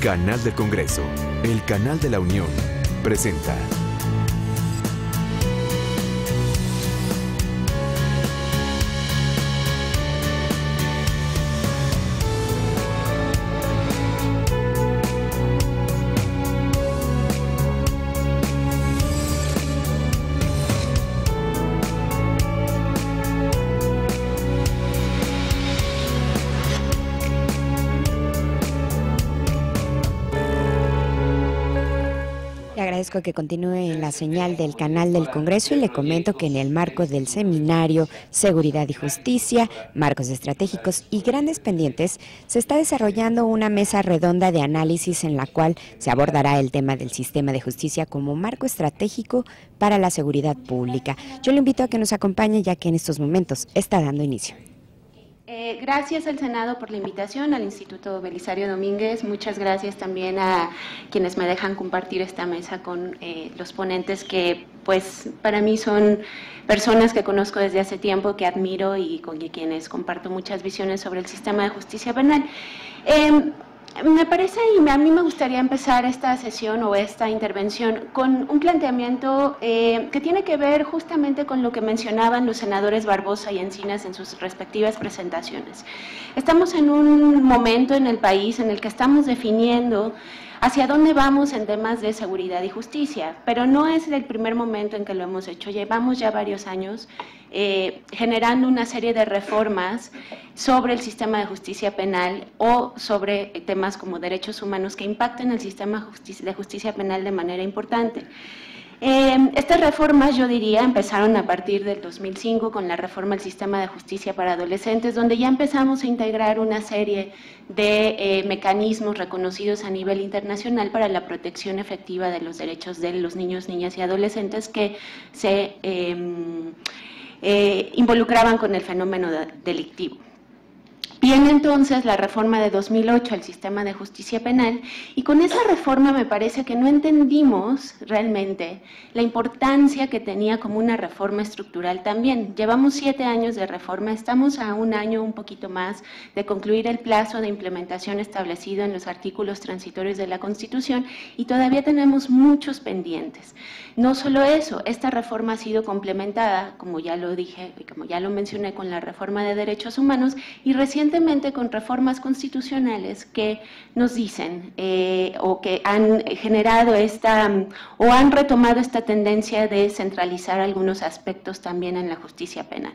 Canal del Congreso, el canal de la Unión, presenta. Le agradezco que continúe en la señal del canal del Congreso y le comento que en el marco del seminario Seguridad y Justicia, Marcos Estratégicos y Grandes Pendientes, se está desarrollando una mesa redonda de análisis en la cual se abordará el tema del sistema de justicia como marco estratégico para la seguridad pública. Yo le invito a que nos acompañe ya que en estos momentos está dando inicio. Gracias al Senado por la invitación, al Instituto Belisario Domínguez, muchas gracias también a quienes me dejan compartir esta mesa con los ponentes que pues para mí son personas que conozco desde hace tiempo, que admiro y con quienes comparto muchas visiones sobre el sistema de justicia penal. Me parece, y a mí me gustaría empezar esta sesión o esta intervención con un planteamiento que tiene que ver justamente con lo que mencionaban los senadores Barbosa y Encinas en sus respectivas presentaciones. Estamos en un momento en el país en el que estamos definiendo hacia dónde vamos en temas de seguridad y justicia, pero no es el primer momento en que lo hemos hecho. Llevamos ya varios años generando una serie de reformas sobre el sistema de justicia penal o sobre temas como derechos humanos que impacten el sistema de justicia penal de manera importante. Estas reformas, yo diría, empezaron a partir del 2005 con la reforma del sistema de justicia para adolescentes, donde ya empezamos a integrar una serie de mecanismos reconocidos a nivel internacional para la protección efectiva de los derechos de los niños, niñas y adolescentes que se involucraban con el fenómeno delictivo. Viene entonces la reforma de 2008 al sistema de justicia penal y con esa reforma me parece que no entendimos realmente la importancia que tenía como una reforma estructural también. Llevamos 7 años de reforma, estamos a un año, un poquito más, de concluir el plazo de implementación establecido en los artículos transitorios de la Constitución y todavía tenemos muchos pendientes. No solo eso, esta reforma ha sido complementada, como ya lo dije y como ya lo mencioné, con la reforma de derechos humanos y recientemente con reformas constitucionales que nos dicen o que han generado o han retomado esta tendencia de centralizar algunos aspectos también en la justicia penal.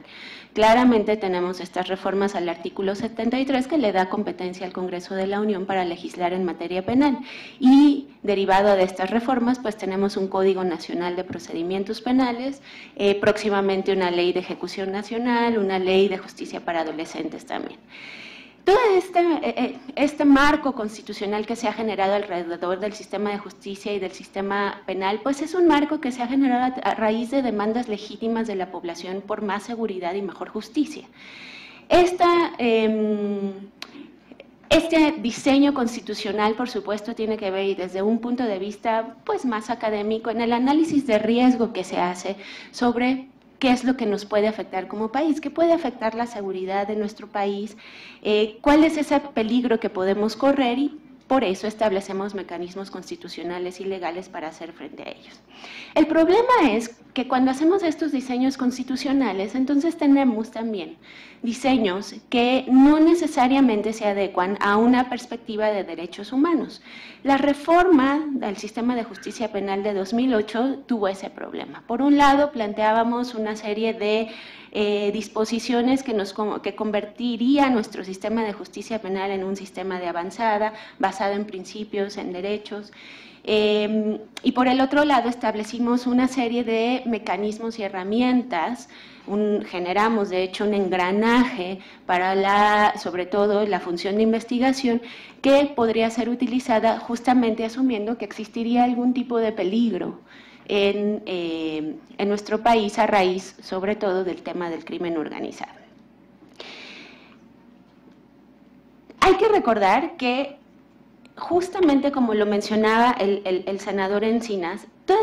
Claramente tenemos estas reformas al artículo 73 que le da competencia al Congreso de la Unión para legislar en materia penal y derivado de estas reformas pues tenemos un Código Nacional de Procedimientos Penales, próximamente una ley de ejecución nacional, una ley de justicia para adolescentes también. Todo este marco constitucional que se ha generado alrededor del sistema de justicia y del sistema penal, pues es un marco que se ha generado a raíz de demandas legítimas de la población por más seguridad y mejor justicia. Este diseño constitucional, por supuesto, tiene que ver, y desde un punto de vista pues, más académico, en el análisis de riesgo que se hace sobre qué es lo que nos puede afectar como país, qué puede afectar la seguridad de nuestro país, cuál es ese peligro que podemos correr y por eso establecemos mecanismos constitucionales y legales para hacer frente a ellos. El problema es que cuando hacemos estos diseños constitucionales, entonces tenemos también diseños que no necesariamente se adecuan a una perspectiva de derechos humanos. La reforma del sistema de justicia penal de 2008 tuvo ese problema. Por un lado, planteábamos una serie de disposiciones que convertiría nuestro sistema de justicia penal en un sistema de avanzada, basado en principios, en derechos, y por el otro lado establecimos una serie de mecanismos y herramientas, generamos de hecho un engranaje para sobre todo la función de investigación que podría ser utilizada justamente asumiendo que existiría algún tipo de peligro en nuestro país a raíz sobre todo del tema del crimen organizado. Hay que recordar que justamente como lo mencionaba el senador Encinas, todo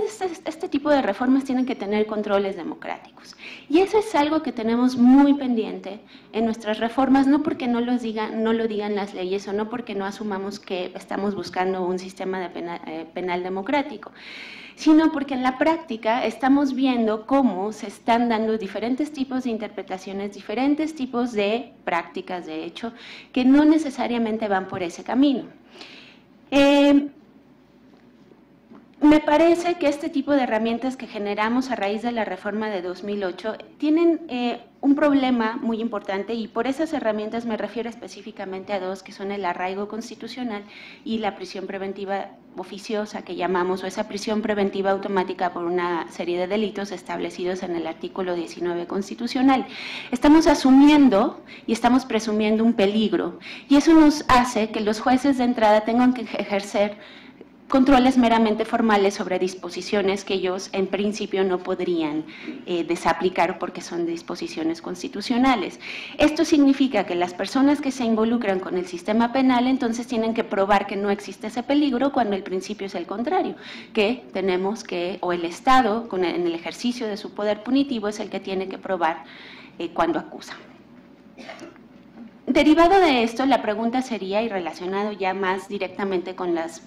este tipo de reformas tienen que tener controles democráticos. Y eso es algo que tenemos muy pendiente en nuestras reformas, no porque no lo digan las leyes o no porque no asumamos que estamos buscando un sistema de penal democrático, sino porque en la práctica estamos viendo cómo se están dando diferentes tipos de interpretaciones, diferentes tipos de prácticas, de hecho, que no necesariamente van por ese camino. Me parece que este tipo de herramientas que generamos a raíz de la reforma de 2008 tienen un problema muy importante, y por esas herramientas me refiero específicamente a dos, que son el arraigo constitucional y la prisión preventiva oficiosa, que llamamos, o esa prisión preventiva automática por una serie de delitos establecidos en el artículo 19 constitucional. Estamos asumiendo y estamos presumiendo un peligro, y eso nos hace que los jueces de entrada tengan que ejercer controles meramente formales sobre disposiciones que ellos en principio no podrían desaplicar porque son disposiciones constitucionales. Esto significa que las personas que se involucran con el sistema penal entonces tienen que probar que no existe ese peligro, cuando el principio es el contrario, que tenemos que, o el Estado en el ejercicio de su poder punitivo es el que tiene que probar cuando acusa. Derivado de esto, la pregunta sería, y relacionado ya más directamente con las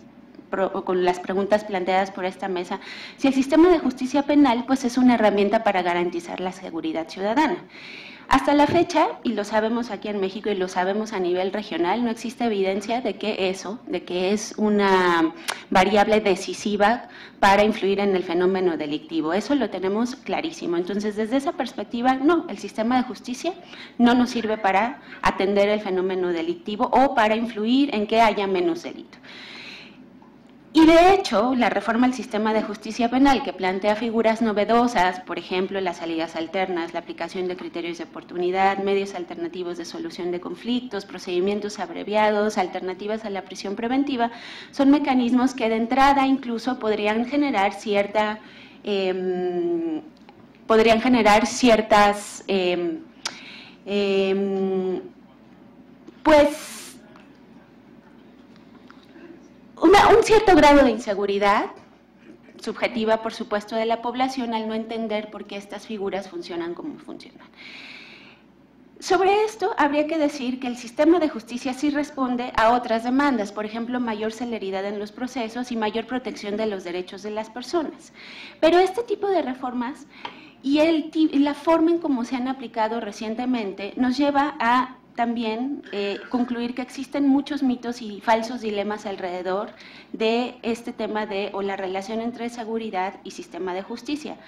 preguntas planteadas por esta mesa, si el sistema de justicia penal pues es una herramienta para garantizar la seguridad ciudadana. Hasta la fecha, y lo sabemos aquí en México y lo sabemos a nivel regional, no existe evidencia de que es una variable decisiva para influir en el fenómeno delictivo. Eso lo tenemos clarísimo. Entonces, desde esa perspectiva, no, el sistema de justicia no nos sirve para atender el fenómeno delictivo o para influir en que haya menos delito. Y de hecho, la reforma al sistema de justicia penal, que plantea figuras novedosas, por ejemplo, las salidas alternas, la aplicación de criterios de oportunidad, medios alternativos de solución de conflictos, procedimientos abreviados, alternativas a la prisión preventiva, son mecanismos que de entrada incluso podrían generar ciertas un cierto grado de inseguridad, subjetiva por supuesto de la población, al no entender por qué estas figuras funcionan como funcionan. Sobre esto habría que decir que el sistema de justicia sí responde a otras demandas, por ejemplo, mayor celeridad en los procesos y mayor protección de los derechos de las personas. Pero este tipo de reformas y la forma en cómo se han aplicado recientemente nos lleva a también concluir que existen muchos mitos y falsos dilemas alrededor de este tema o la relación entre seguridad y sistema de justicia.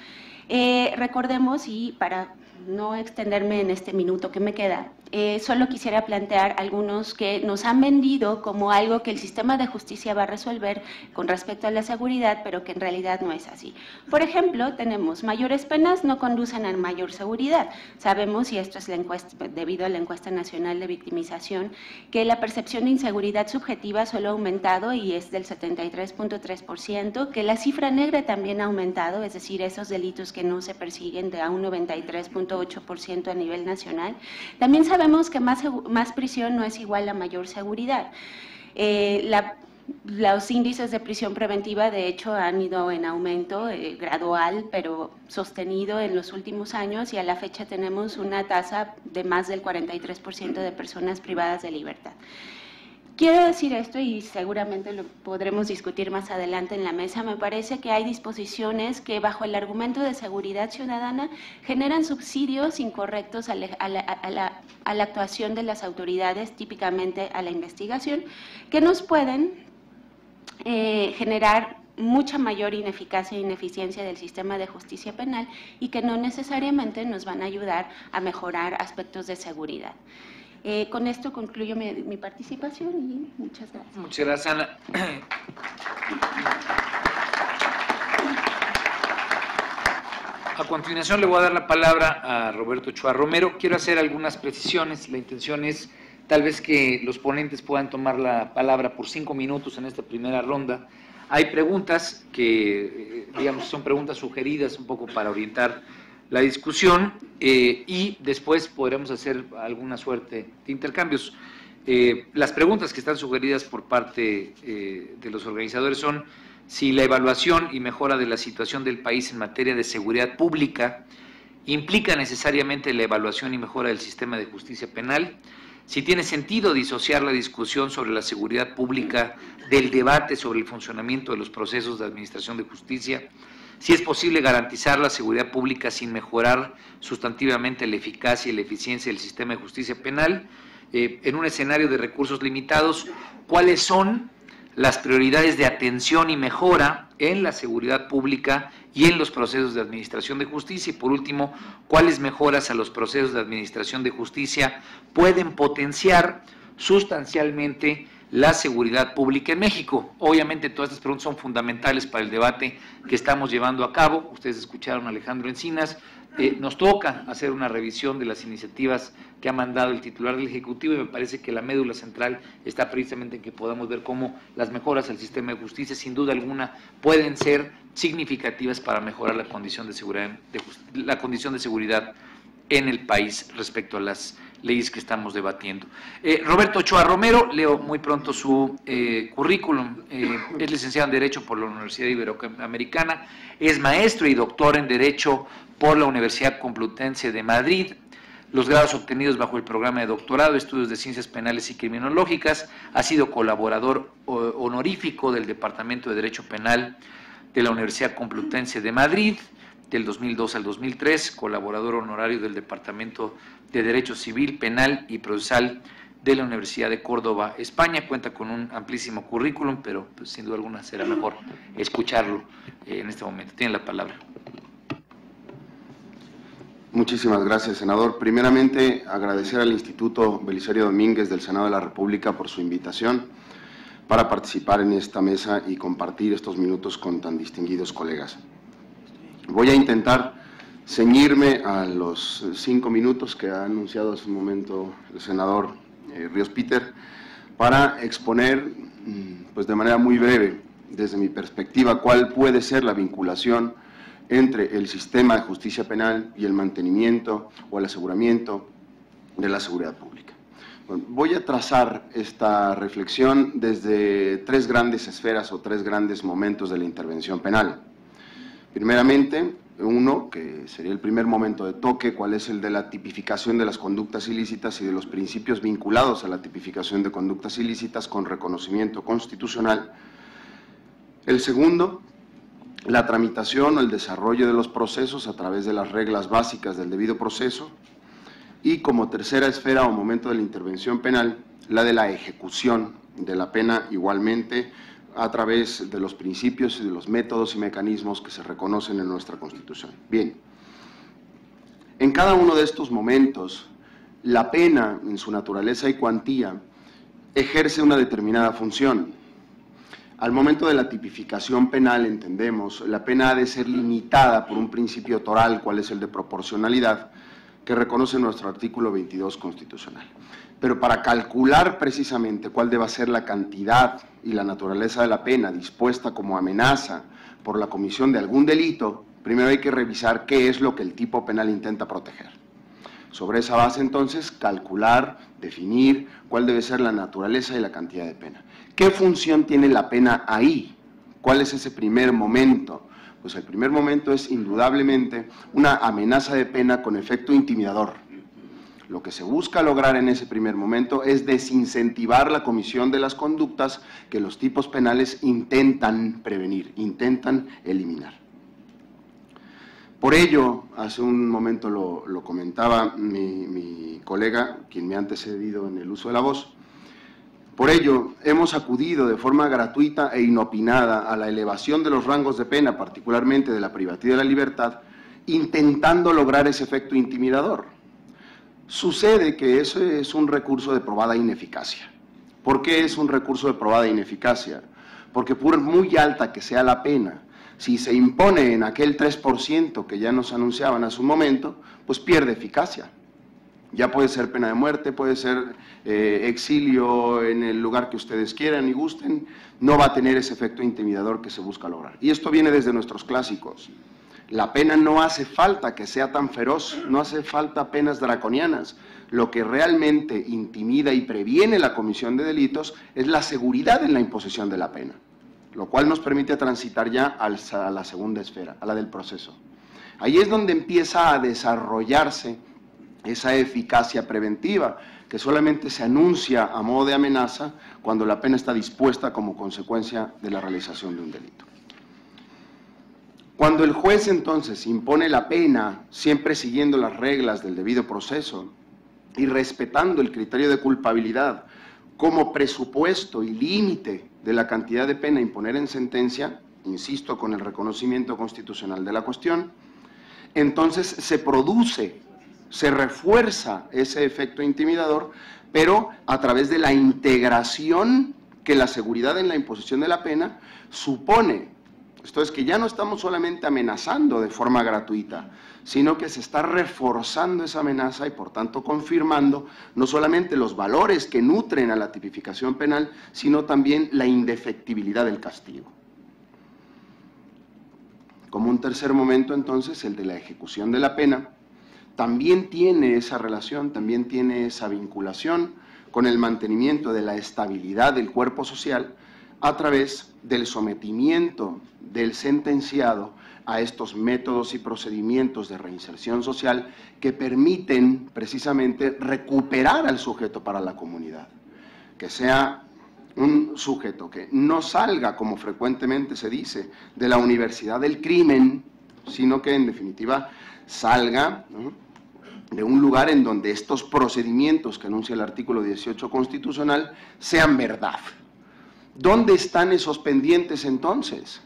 Recordemos, y para no extenderme en este minuto que me queda, solo quisiera plantear algunos que nos han vendido como algo que el sistema de justicia va a resolver con respecto a la seguridad, pero que en realidad no es así. Por ejemplo, tenemos mayores penas no conducen a mayor seguridad. Sabemos, y esto es debido a la encuesta nacional de victimización, que la percepción de inseguridad subjetiva solo ha aumentado y es del 73.3%, que la cifra negra también ha aumentado, es decir, esos delitos que no se persiguen, de a un 93.8% a nivel nacional. También sabemos que más prisión no es igual a mayor seguridad. Los índices de prisión preventiva, de hecho, han ido en aumento gradual, pero sostenido en los últimos años, y a la fecha tenemos una tasa de más del 43% de personas privadas de libertad. Quiero decir esto, y seguramente lo podremos discutir más adelante en la mesa. Me parece que hay disposiciones que, bajo el argumento de seguridad ciudadana, generan subsidios incorrectos a la actuación de las autoridades, típicamente a la investigación, que nos pueden generar mucha mayor ineficacia e ineficiencia del sistema de justicia penal y que no necesariamente nos van a ayudar a mejorar aspectos de seguridad. Con esto concluyo mi participación y muchas gracias. Muchas gracias, Ana. A continuación le voy a dar la palabra a Roberto Ochoa Romero. Quiero hacer algunas precisiones. La intención es tal vez que los ponentes puedan tomar la palabra por 5 minutos en esta primera ronda. Hay preguntas que, digamos, son preguntas sugeridas un poco para orientar la discusión y después podremos hacer alguna suerte de intercambios. Las preguntas que están sugeridas por parte de los organizadores son si la evaluación y mejora de la situación del país en materia de seguridad pública implica necesariamente la evaluación y mejora del sistema de justicia penal, si tiene sentido disociar la discusión sobre la seguridad pública del debate sobre el funcionamiento de los procesos de administración de justicia, si es posible garantizar la seguridad pública sin mejorar sustantivamente la eficacia y la eficiencia del sistema de justicia penal, en un escenario de recursos limitados, cuáles son las prioridades de atención y mejora en la seguridad pública y en los procesos de administración de justicia, y por último, cuáles mejoras a los procesos de administración de justicia pueden potenciar sustancialmente la seguridad pública en México. Obviamente todas estas preguntas son fundamentales para el debate que estamos llevando a cabo. Ustedes escucharon a Alejandro Encinas. Nos toca hacer una revisión de las iniciativas que ha mandado el titular del Ejecutivo, y me parece que la médula central está precisamente en que podamos ver cómo las mejoras al sistema de justicia, sin duda alguna, pueden ser significativas para mejorar la condición de seguridad en el país respecto a las leyes que estamos debatiendo. Roberto Ochoa Romero, leo muy pronto su currículum, es licenciado en Derecho por la Universidad Iberoamericana, es maestro y doctor en Derecho por la Universidad Complutense de Madrid, los grados obtenidos bajo el programa de doctorado, estudios de Ciencias Penales y Criminológicas, ha sido colaborador honorífico del Departamento de Derecho Penal de la Universidad Complutense de Madrid, del 2002 al 2003, colaborador honorario del Departamento de Derecho Civil, Penal y Procesal de la Universidad de Córdoba, España. Cuenta con un amplísimo currículum, pero pues, sin duda alguna será mejor escucharlo en este momento. Tiene la palabra. Muchísimas gracias, senador. Primeramente, agradecer al Instituto Belisario Domínguez del Senado de la República por su invitación para participar en esta mesa y compartir estos minutos con tan distinguidos colegas. Voy a intentar ceñirme a los 5 minutos que ha anunciado hace un momento el senador Ríos Peter para exponer, pues de manera muy breve, desde mi perspectiva, cuál puede ser la vinculación entre el sistema de justicia penal y el mantenimiento o el aseguramiento de la seguridad pública. Bueno, voy a trazar esta reflexión desde 3 grandes esferas o 3 grandes momentos de la intervención penal. Primeramente, uno, que sería el primer momento de toque, cuál es el de la tipificación de las conductas ilícitas y de los principios vinculados a la tipificación de conductas ilícitas con reconocimiento constitucional. El segundo, la tramitación o el desarrollo de los procesos a través de las reglas básicas del debido proceso. Y como tercera esfera o momento de la intervención penal, la de la ejecución de la pena, igualmente a través de los principios y de los métodos y mecanismos que se reconocen en nuestra Constitución. Bien, en cada uno de estos momentos, la pena, en su naturaleza y cuantía, ejerce una determinada función. Al momento de la tipificación penal, entendemos, la pena ha de ser limitada por un principio toral, cual es el de proporcionalidad, que reconoce nuestro artículo 22 constitucional. Pero para calcular precisamente cuál deba ser la cantidad y la naturaleza de la pena dispuesta como amenaza por la comisión de algún delito, primero hay que revisar qué es lo que el tipo penal intenta proteger. Sobre esa base, entonces, calcular, definir cuál debe ser la naturaleza y la cantidad de pena. ¿Qué función tiene la pena ahí? ¿Cuál es ese primer momento? Pues el primer momento es indudablemente una amenaza de pena con efecto intimidador. Lo que se busca lograr en ese primer momento es desincentivar la comisión de las conductas que los tipos penales intentan prevenir, intentan eliminar. Por ello, hace un momento lo comentaba mi colega, quien me ha antecedido en el uso de la voz, por ello hemos acudido de forma gratuita e inopinada a la elevación de los rangos de pena, particularmente de la privacidad de la libertad, intentando lograr ese efecto intimidador. Sucede que eso es un recurso de probada ineficacia. ¿Por qué es un recurso de probada ineficacia? Porque por muy alta que sea la pena, si se impone en aquel 3% que ya nos anunciaban hace un momento, pues pierde eficacia. Ya puede ser pena de muerte, puede ser exilio en el lugar que ustedes quieran y gusten, no va a tener ese efecto intimidador que se busca lograr. Y esto viene desde nuestros clásicos. La pena no hace falta que sea tan feroz, no hace falta penas draconianas. Lo que realmente intimida y previene la comisión de delitos es la seguridad en la imposición de la pena, lo cual nos permite transitar ya a la segunda esfera, a la del proceso. Ahí es donde empieza a desarrollarse esa eficacia preventiva, que solamente se anuncia a modo de amenaza cuando la pena está dispuesta como consecuencia de la realización de un delito. Cuando el juez entonces impone la pena, siempre siguiendo las reglas del debido proceso y respetando el criterio de culpabilidad como presupuesto y límite de la cantidad de pena a imponer en sentencia, insisto, con el reconocimiento constitucional de la cuestión, entonces se produce, se refuerza ese efecto intimidador, pero a través de la integración que la seguridad en la imposición de la pena supone. Esto es que ya no estamos solamente amenazando de forma gratuita, sino que se está reforzando esa amenaza y por tanto confirmando no solamente los valores que nutren a la tipificación penal, sino también la indefectibilidad del castigo. Como un tercer momento entonces, el de la ejecución de la pena, también tiene esa relación, también tiene esa vinculación con el mantenimiento de la estabilidad del cuerpo social a través del sometimiento del sentenciado a estos métodos y procedimientos de reinserción social que permiten precisamente recuperar al sujeto para la comunidad, que sea un sujeto que no salga, como frecuentemente se dice, de la universidad del crimen, sino que en definitiva salga, ¿no?, de un lugar en donde estos procedimientos que anuncia el artículo 18 constitucional sean verdad. ¿Dónde están esos pendientes entonces?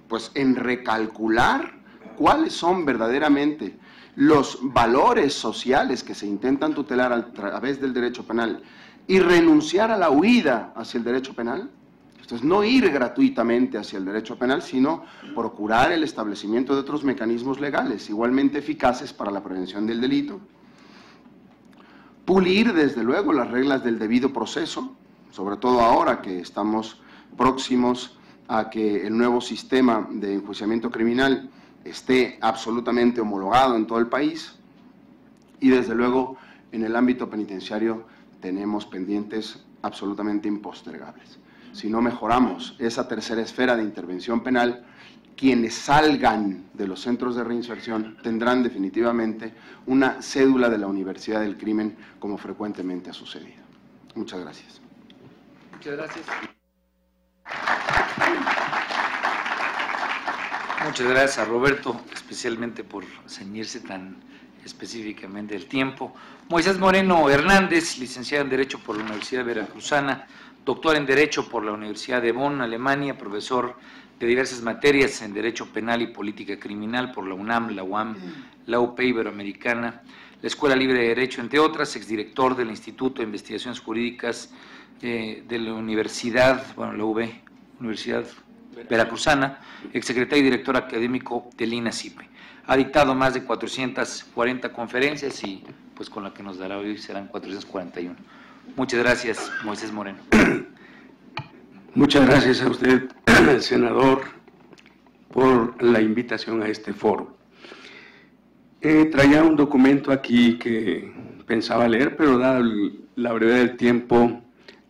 Pues en recalcular cuáles son verdaderamente los valores sociales que se intentan tutelar a través del derecho penal y renunciar a la huida hacia el derecho penal. Entonces, no ir gratuitamente hacia el derecho penal, sino procurar el establecimiento de otros mecanismos legales igualmente eficaces para la prevención del delito. Pulir, desde luego, las reglas del debido proceso, sobre todo ahora que estamos próximos a que el nuevo sistema de enjuiciamiento criminal esté absolutamente homologado en todo el país. Y desde luego, en el ámbito penitenciario tenemos pendientes absolutamente impostergables. Si no mejoramos esa tercera esfera de intervención penal, quienes salgan de los centros de reinserción tendrán definitivamente una cédula de la Universidad del Crimen, como frecuentemente ha sucedido. Muchas gracias. Muchas gracias. Muchas gracias a Roberto, especialmente por ceñirse tan específicamente el tiempo. Moisés Moreno Hernández, licenciado en Derecho por la Universidad Veracruzana, doctor en Derecho por la Universidad de Bonn, Alemania, profesor de diversas materias en Derecho Penal y Política Criminal por la UNAM, la UAM, la UP Iberoamericana, la Escuela Libre de Derecho, entre otras, exdirector del Instituto de Investigaciones Jurídicas de la Universidad, bueno, la UB, Universidad Veracruzana, exsecretario y director académico del INACIPE. Ha dictado más de 440 conferencias y pues con la que nos dará hoy serán 441. Muchas gracias, Moisés Moreno. Muchas gracias a usted, senador, por la invitación a este foro. Traía un documento aquí que pensaba leer, pero dada la brevedad del tiempo,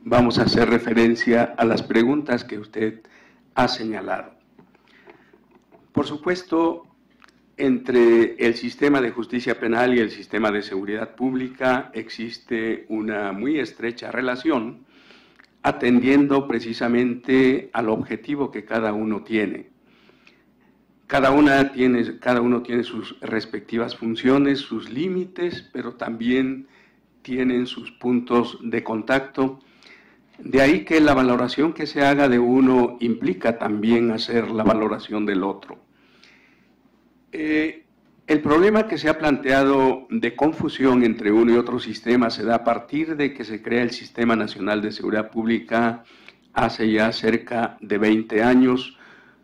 vamos a hacer referencia a las preguntas que usted ha señalado. Por supuesto, entre el sistema de justicia penal y el sistema de seguridad pública existe una muy estrecha relación, atendiendo precisamente al objetivo que cada uno tiene. Cada uno tiene sus respectivas funciones, sus límites, pero también tienen sus puntos de contacto. De ahí que la valoración que se haga de uno implica también hacer la valoración del otro. El problema que se ha planteado de confusión entre uno y otro sistema se da a partir de que se crea el Sistema Nacional de Seguridad Pública hace ya cerca de 20 años,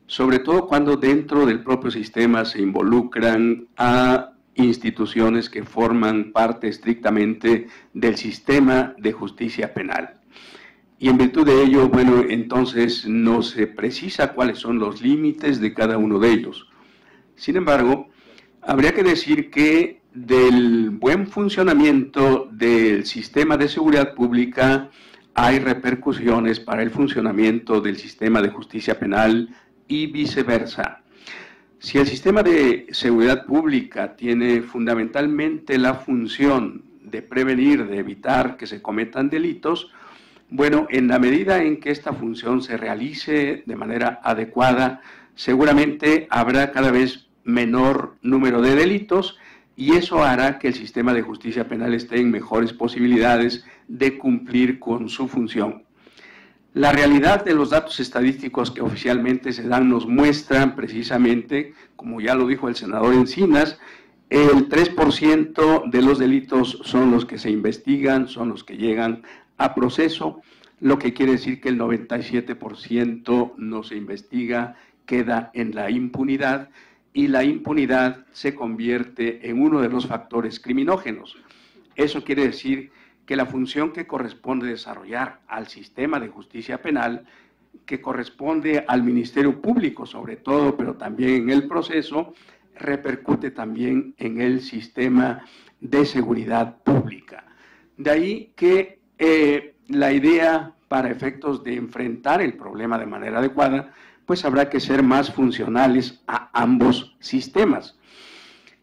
sobre todo cuando dentro del propio sistema se involucran a instituciones que forman parte estrictamente del sistema de justicia penal. Y en virtud de ello, entonces no se precisa cuáles son los límites de cada uno de ellos. Sin embargo, habría que decir que del buen funcionamiento del sistema de seguridad pública hay repercusiones para el funcionamiento del sistema de justicia penal y viceversa. Si el sistema de seguridad pública tiene fundamentalmente la función de prevenir, de evitar que se cometan delitos, bueno, en la medida en que esta función se realice de manera adecuada, seguramente habrá cada vez menor número de delitos y eso hará que el sistema de justicia penal esté en mejores posibilidades de cumplir con su función. La realidad de los datos estadísticos que oficialmente se dan nos muestran precisamente, como ya lo dijo el senador Encinas, el 3% de los delitos son los que se investigan, son los que llegan a proceso, lo que quiere decir que el 97% no se investiga, queda en la impunidad, y la impunidad se convierte en uno de los factores criminógenos. Eso quiere decir que la función que corresponde desarrollar al sistema de justicia penal, que corresponde al Ministerio Público sobre todo, pero también en el proceso, repercute también en el sistema de seguridad pública. De ahí que la idea para efectos de enfrentar el problema de manera adecuada, pues habrá que ser más funcionales a ambos sistemas.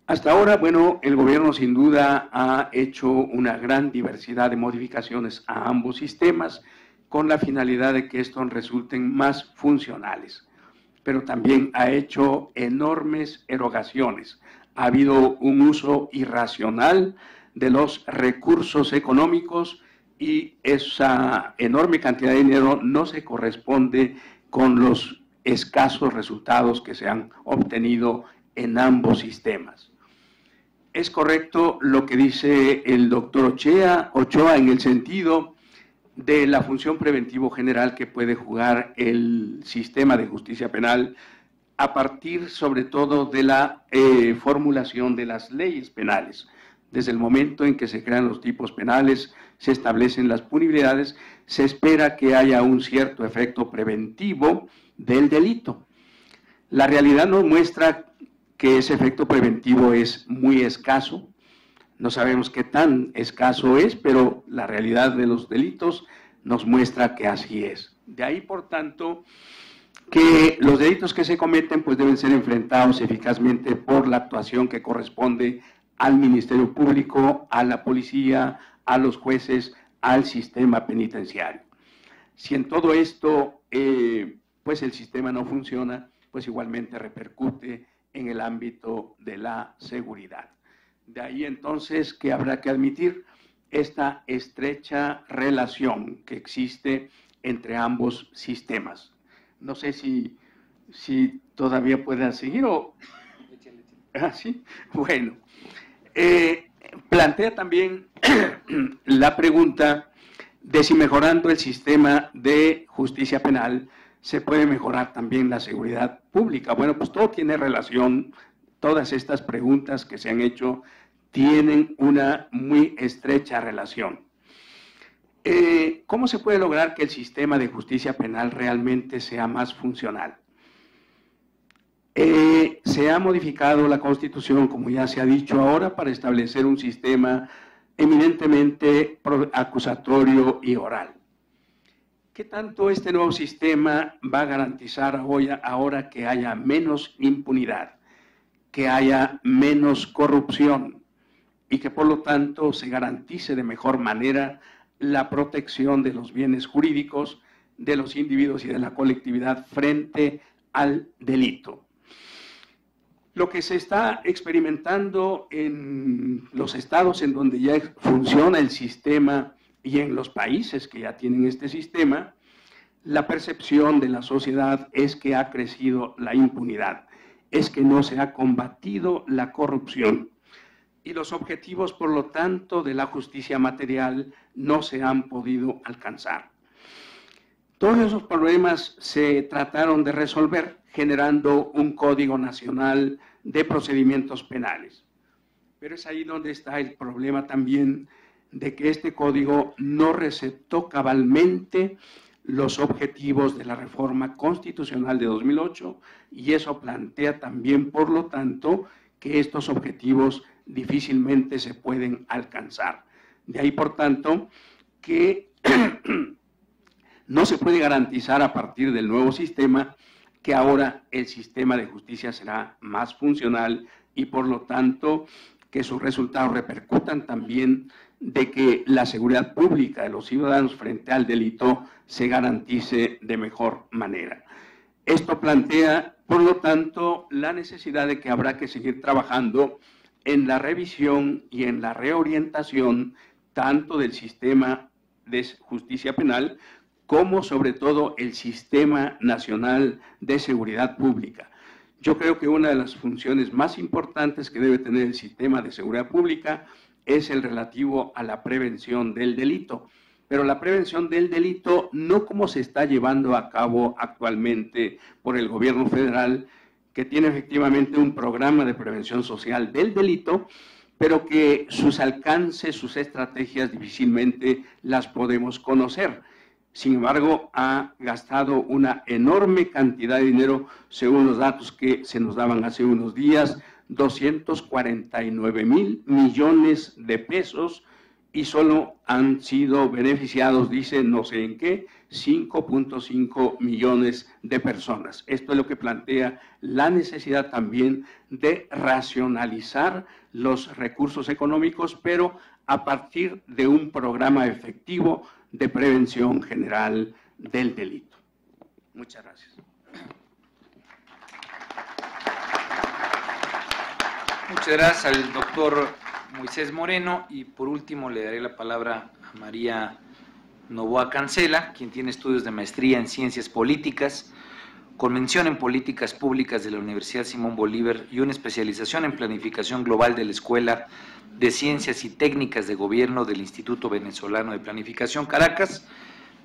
Hasta ahora, bueno, el gobierno sin duda ha hecho una gran diversidad de modificaciones a ambos sistemas con la finalidad de que estos resulten más funcionales. Pero también ha hecho enormes erogaciones. Ha habido un uso irracional de los recursos económicos y esa enorme cantidad de dinero no se corresponde con los escasos resultados que se han obtenido en ambos sistemas. Es correcto lo que dice el doctor Ochoa en el sentido de la función preventivo general que puede jugar el sistema de justicia penal a partir sobre todo de la formulación de las leyes penales. Desde el momento en que se crean los tipos penales, se establecen las punibilidades, se espera que haya un cierto efecto preventivo del delito. La realidad nos muestra que ese efecto preventivo es muy escaso. No sabemos qué tan escaso es, pero la realidad de los delitos nos muestra que así es. De ahí, por tanto, que los delitos que se cometen pues deben ser enfrentados eficazmente por la actuación que corresponde al Ministerio Público, a la policía, a los jueces, al sistema penitenciario. Si en todo esto pues el sistema no funciona, pues igualmente repercute en el ámbito de la seguridad. De ahí entonces que habrá que admitir esta estrecha relación que existe entre ambos sistemas. No sé si todavía pueda seguir o... ¿Ah, sí? Bueno, plantea también la pregunta de si mejorando el sistema de justicia penal se puede mejorar también la seguridad pública. Bueno, pues todo tiene relación, todas estas preguntas que se han hecho tienen una muy estrecha relación. ¿Cómo se puede lograr que el sistema de justicia penal realmente sea más funcional? Se ha modificado la Constitución, como ya se ha dicho ahora, para establecer un sistema eminentemente acusatorio y oral. ¿Qué tanto este nuevo sistema va a garantizar ahora que haya menos impunidad, que haya menos corrupción y que por lo tanto se garantice de mejor manera la protección de los bienes jurídicos de los individuos y de la colectividad frente al delito? Lo que se está experimentando en los estados en donde ya funciona el sistema y en los países que ya tienen este sistema, la percepción de la sociedad es que ha crecido la impunidad, es que no se ha combatido la corrupción y los objetivos, por lo tanto, de la justicia material no se han podido alcanzar. Todos esos problemas se trataron de resolver generando un Código Nacional de Procedimientos Penales. Pero es ahí donde está el problema también de que este código no receptó cabalmente los objetivos de la reforma constitucional de 2008 y eso plantea también, por lo tanto, que estos objetivos difícilmente se pueden alcanzar. De ahí, por tanto, que no se puede garantizar a partir del nuevo sistema que ahora el sistema de justicia será más funcional y, por lo tanto, que sus resultados repercutan también de que la seguridad pública de los ciudadanos frente al delito se garantice de mejor manera. Esto plantea, por lo tanto, la necesidad de que habrá que seguir trabajando en la revisión y en la reorientación tanto del sistema de justicia penal como, sobre todo, el Sistema Nacional de Seguridad Pública. Yo creo que una de las funciones más importantes que debe tener el sistema de seguridad pública es el relativo a la prevención del delito, pero la prevención del delito no como se está llevando a cabo actualmente por el gobierno federal, que tiene efectivamente un programa de prevención social del delito, pero que sus alcances, sus estrategias difícilmente las podemos conocer. Sin embargo, ha gastado una enorme cantidad de dinero, según los datos que se nos daban hace unos días, 249,000 millones de pesos, y solo han sido beneficiados, dice no sé en qué, 5.5 millones de personas. Esto es lo que plantea la necesidad también de racionalizar los recursos económicos, pero a partir de un programa efectivo de prevención general del delito. Muchas gracias. Muchas gracias al doctor Moisés Moreno y por último le daré la palabra a María Novoa Cancela, quien tiene estudios de maestría en Ciencias Políticas, con mención en Políticas Públicas de la Universidad Simón Bolívar y una especialización en Planificación Global de la Escuela de Ciencias y Técnicas de Gobierno del Instituto Venezolano de Planificación, Caracas,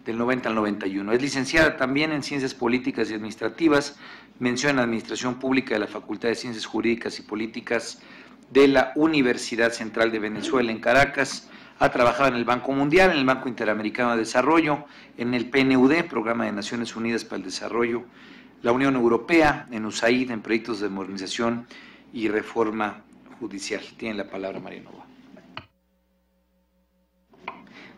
del 90 al 91. Es licenciada también en Ciencias Políticas y Administrativas, mención en Administración Pública de la Facultad de Ciencias Jurídicas y Políticas de la Universidad Central de Venezuela en Caracas. Ha trabajado en el Banco Mundial, en el Banco Interamericano de Desarrollo, en el PNUD, Programa de Naciones Unidas para el Desarrollo, la Unión Europea, en USAID, en proyectos de modernización y reforma judicial. Tiene la palabra María Novoa.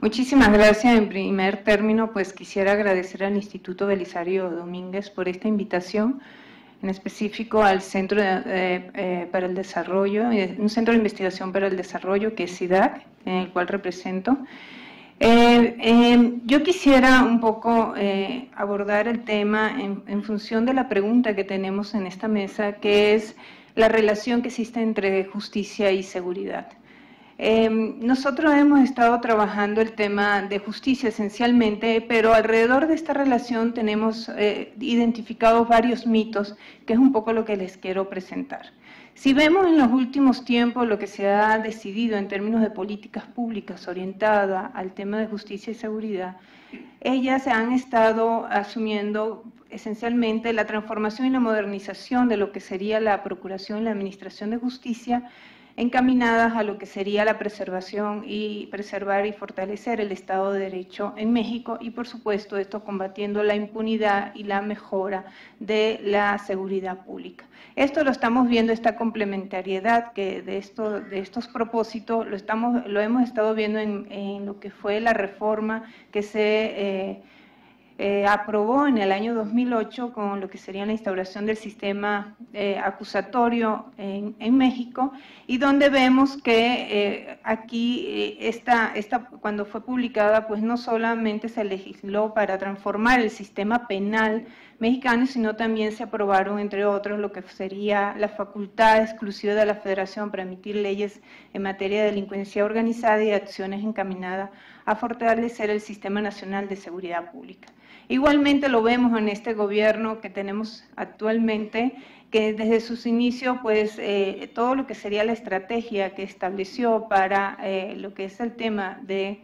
Muchísimas gracias. En primer término, pues quisiera agradecer al Instituto Belisario Domínguez por esta invitación, en específico al Centro para el Desarrollo, un centro de investigación para el desarrollo que es CIDAC, en el cual represento. Yo quisiera un poco abordar el tema en función de la pregunta que tenemos en esta mesa, que es la relación que existe entre justicia y seguridad. Nosotros hemos estado trabajando el tema de justicia esencialmente, pero alrededor de esta relación tenemos identificados varios mitos, que es un poco lo que les quiero presentar. Si vemos en los últimos tiempos lo que se ha decidido en términos de políticas públicas orientada al tema de justicia y seguridad, ellas han estado asumiendo esencialmente la transformación y la modernización de lo que sería la procuración y la administración de justicia, encaminadas a lo que sería la preservación y preservar y fortalecer el Estado de Derecho en México y, por supuesto, esto combatiendo la impunidad y la mejora de la seguridad pública. Esto lo estamos viendo, esta complementariedad que de estos propósitos lo hemos estado viendo en lo que fue la reforma que se aprobó en el año 2008 con lo que sería la instauración del sistema acusatorio en México, y donde vemos que aquí cuando fue publicada, pues no solamente se legisló para transformar el sistema penal mexicano, sino también se aprobaron, entre otros, lo que sería la facultad exclusiva de la Federación para emitir leyes en materia de delincuencia organizada y acciones encaminadas a fortalecer el Sistema Nacional de Seguridad Pública. Igualmente lo vemos en este gobierno que tenemos actualmente, que desde sus inicios, pues todo lo que sería la estrategia que estableció para lo que es el tema de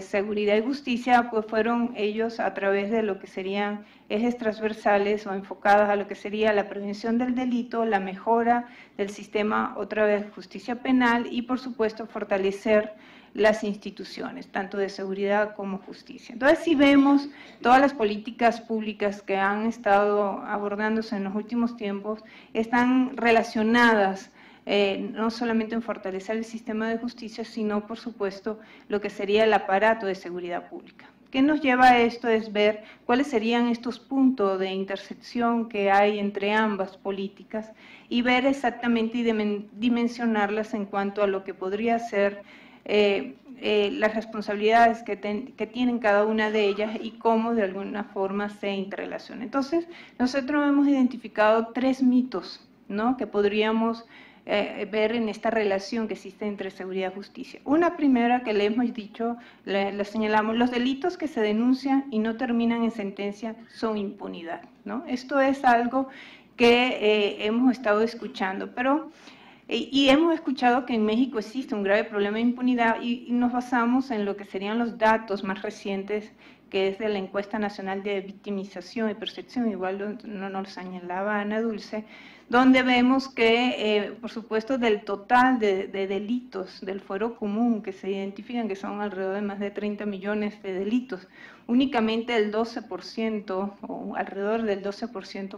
seguridad y justicia, pues fueron ellos a través de lo que serían ejes transversales o enfocadas a lo que sería la prevención del delito, la mejora del sistema, otra vez, justicia penal y, por supuesto, fortalecer las instituciones, tanto de seguridad como justicia. Entonces, si vemos todas las políticas públicas que han estado abordándose en los últimos tiempos, están relacionadas no solamente en fortalecer el sistema de justicia, sino, por supuesto, lo que sería el aparato de seguridad pública. ¿Qué nos lleva a esto? Es ver cuáles serían estos puntos de intersección que hay entre ambas políticas y ver exactamente y dimensionarlas en cuanto a lo que podría ser las responsabilidades que tienen cada una de ellas y cómo de alguna forma se interrelacionan. Entonces, nosotros hemos identificado 3 mitos, ¿no?, que podríamos ver en esta relación que existe entre seguridad y justicia. Una primera que le hemos dicho, le señalamos, los delitos que se denuncian y no terminan en sentencia son impunidad, ¿no? Esto es algo que hemos estado escuchando, pero y hemos escuchado que en México existe un grave problema de impunidad y nos basamos en lo que serían los datos más recientes, que es de la Encuesta Nacional de Victimización y Percepción, igual no nos señalaba Ana Dulce, donde vemos que, por supuesto, del total de delitos del fuero común que se identifican, que son alrededor de más de 30 millones de delitos, únicamente el 12% o alrededor del 12%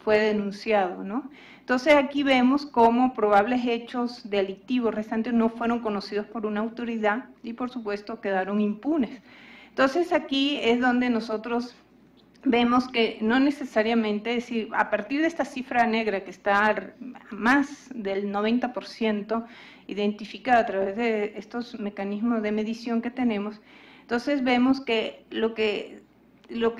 fue denunciado, ¿no? Entonces aquí vemos cómo probables hechos delictivos restantes no fueron conocidos por una autoridad y, por supuesto, quedaron impunes. Entonces aquí es donde nosotros vemos que no necesariamente, es decir, a partir de esta cifra negra que está más del 90% identificada a través de estos mecanismos de medición que tenemos, entonces vemos que lo que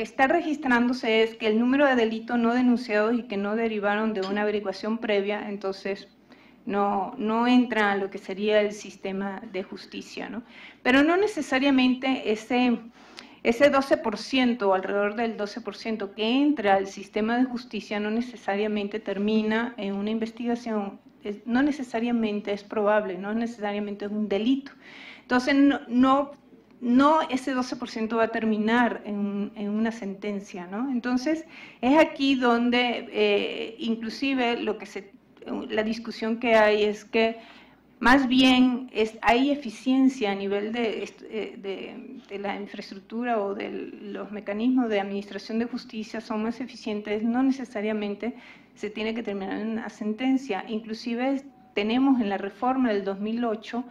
está registrándose es que el número de delitos no denunciados y que no derivaron de una averiguación previa, entonces no entra a lo que sería el sistema de justicia, ¿no? Pero no necesariamente ese 12% o alrededor del 12% que entra al sistema de justicia no necesariamente termina en una investigación, no necesariamente es probable, no necesariamente es un delito. Entonces no ese 12% va a terminar en una sentencia, ¿no? Entonces es aquí donde inclusive la discusión que hay es que más bien hay eficiencia a nivel de la infraestructura o de los mecanismos de administración de justicia son más eficientes, no necesariamente se tiene que terminar en una sentencia. Inclusive tenemos en la reforma del 2008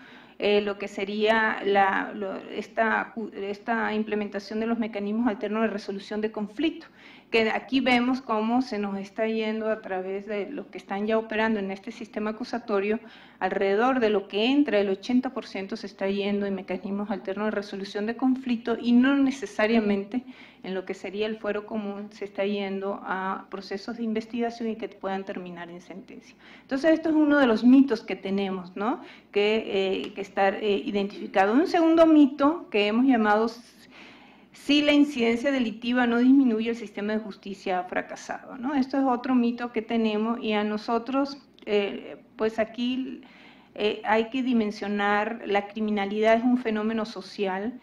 lo que sería esta implementación de los mecanismos alternos de resolución de conflictos, que aquí vemos cómo se nos está yendo a través de los que están ya operando en este sistema acusatorio, alrededor de lo que entra, el 80% se está yendo en mecanismos alternos de resolución de conflictos y no necesariamente en lo que sería el fuero común se está yendo a procesos de investigación y que puedan terminar en sentencia. Entonces, esto es uno de los mitos que tenemos, ¿no?, que estar identificado. Un segundo mito que hemos llamado: si la incidencia delictiva no disminuye, el sistema de justicia ha fracasado, ¿no? Esto es otro mito que tenemos y a nosotros, pues aquí hay que dimensionar, la criminalidad es un fenómeno social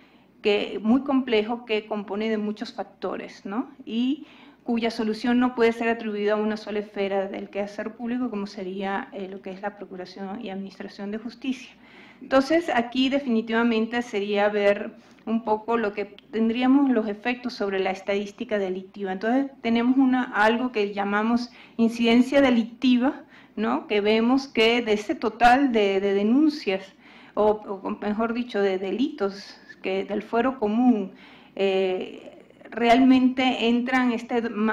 muy complejo que compone de muchos factores, ¿no?, y cuya solución no puede ser atribuida a una sola esfera del quehacer público, como sería lo que es la Procuración y Administración de Justicia. Entonces, aquí definitivamente sería ver un poco lo que tendríamos los efectos sobre la estadística delictiva. Entonces, tenemos algo que llamamos incidencia delictiva, ¿no?, que vemos que de ese total de denuncias, o mejor dicho, de delitos que del fuero común, realmente entran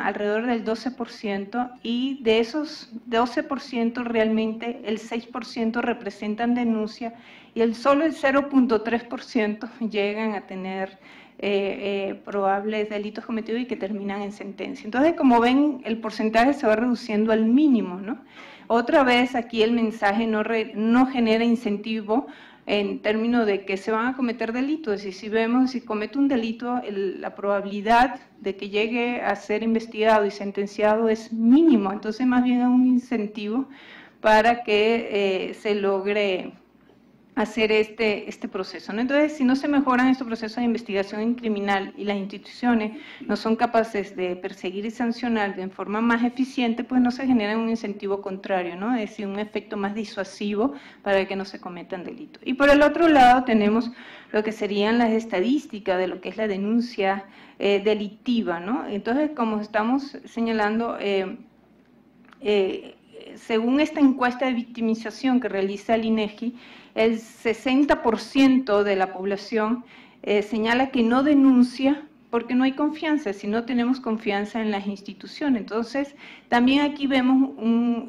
alrededor del 12% y de esos 12% realmente el 6% representan denuncia y solo el 0.3% llegan a tener probables delitos cometidos y que terminan en sentencia. Entonces, como ven, el porcentaje se va reduciendo al mínimo, ¿no? Otra vez aquí el mensaje no genera incentivo en términos de que se van a cometer delitos, y si comete un delito, la probabilidad de que llegue a ser investigado y sentenciado es mínimo, entonces más bien es un incentivo para que se logre hacer este proceso, ¿no? Entonces, si no se mejoran estos procesos de investigación criminal y las instituciones no son capaces de perseguir y sancionar de forma más eficiente, pues no se genera un incentivo contrario, ¿no? Es decir, un efecto más disuasivo para que no se cometan delitos. Y por el otro lado tenemos lo que serían las estadísticas de lo que es la denuncia delictiva, ¿no? Entonces, como estamos señalando, según esta encuesta de victimización que realiza el INEGI, el 60% de la población señala que no denuncia porque no hay confianza, si no tenemos confianza en las instituciones. Entonces, también aquí vemos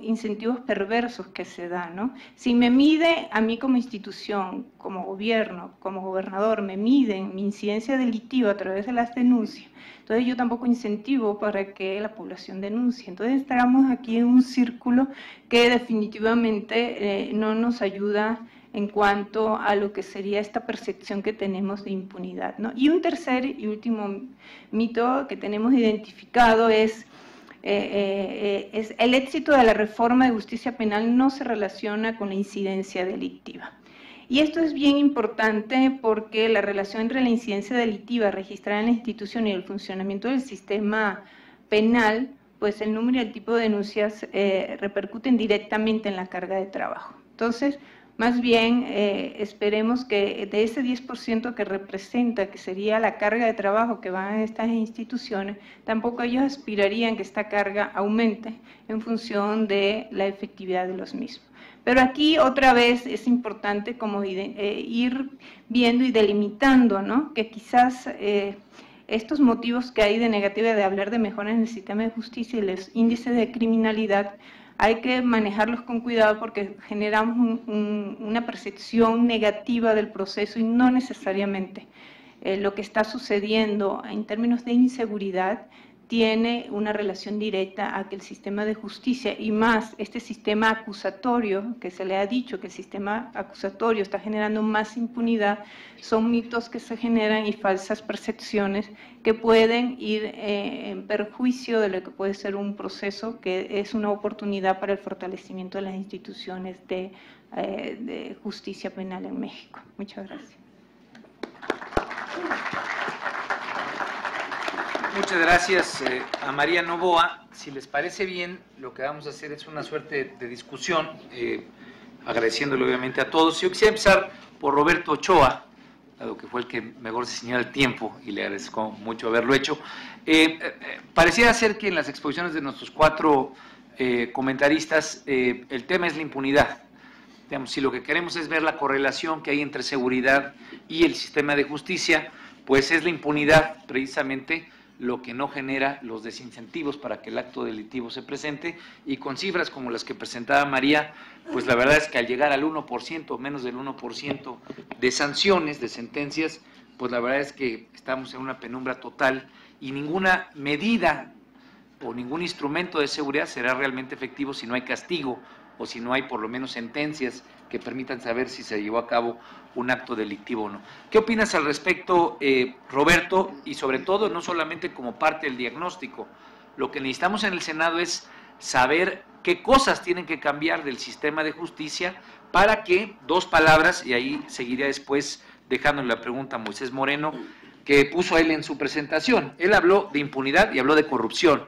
incentivos perversos que se dan, ¿no? Si me mide a mí como institución, como gobierno, como gobernador, me miden mi incidencia delictiva a través de las denuncias, entonces yo tampoco incentivo para que la población denuncie. Entonces estamos aquí en un círculo que definitivamente no nos ayuda en cuanto a lo que sería esta percepción que tenemos de impunidad, ¿no? Y un tercer y último mito que tenemos identificado es el éxito de la reforma de justicia penal no se relaciona con la incidencia delictiva. Y esto es bien importante porque la relación entre la incidencia delictiva registrada en la institución y el funcionamiento del sistema penal, pues el número y el tipo de denuncias repercuten directamente en la carga de trabajo. Entonces, más bien esperemos que de ese 10% que representa, que sería la carga de trabajo que van a estas instituciones, tampoco ellos aspirarían que esta carga aumente en función de la efectividad de los mismos. Pero aquí otra vez es importante como ir viendo y delimitando, ¿no? Que quizás estos motivos que hay de negativa de hablar de mejoras en el sistema de justicia y los índices de criminalidad, hay que manejarlos con cuidado porque generamos una percepción negativa del proceso y no necesariamente lo que está sucediendo en términos de inseguridad tiene una relación directa a que el sistema de justicia y más este sistema acusatorio, que se le ha dicho que el sistema acusatorio está generando más impunidad, son mitos que se generan y falsas percepciones que pueden ir en perjuicio de lo que puede ser un proceso que es una oportunidad para el fortalecimiento de las instituciones de justicia penal en México. Muchas gracias. Muchas gracias a María Novoa. Si les parece bien, lo que vamos a hacer es una suerte de discusión, agradeciéndole obviamente a todos. Yo quisiera empezar por Roberto Ochoa, dado que fue el que mejor se señala el tiempo y le agradezco mucho haberlo hecho. Pareciera ser que en las exposiciones de nuestros cuatro comentaristas el tema es la impunidad. Digamos, si lo que queremos es ver la correlación que hay entre seguridad y el sistema de justicia, pues es la impunidad precisamente lo que no genera los desincentivos para que el acto delictivo se presente, y con cifras como las que presentaba María, pues la verdad es que al llegar al 1%, menos del 1% de sanciones, de sentencias, pues la verdad es que estamos en una penumbra total y ninguna medida o ningún instrumento de seguridad será realmente efectivo si no hay castigo o si no hay por lo menos sentencias que permitan saber si se llevó a cabo un acto delictivo o no. ¿Qué opinas al respecto, Roberto? Y sobre todo, no solamente como parte del diagnóstico, lo que necesitamos en el Senado es saber qué cosas tienen que cambiar del sistema de justicia para que, dos palabras, y ahí seguiría después dejándole la pregunta a Moisés Moreno, que puso él en su presentación. Él habló de impunidad y habló de corrupción.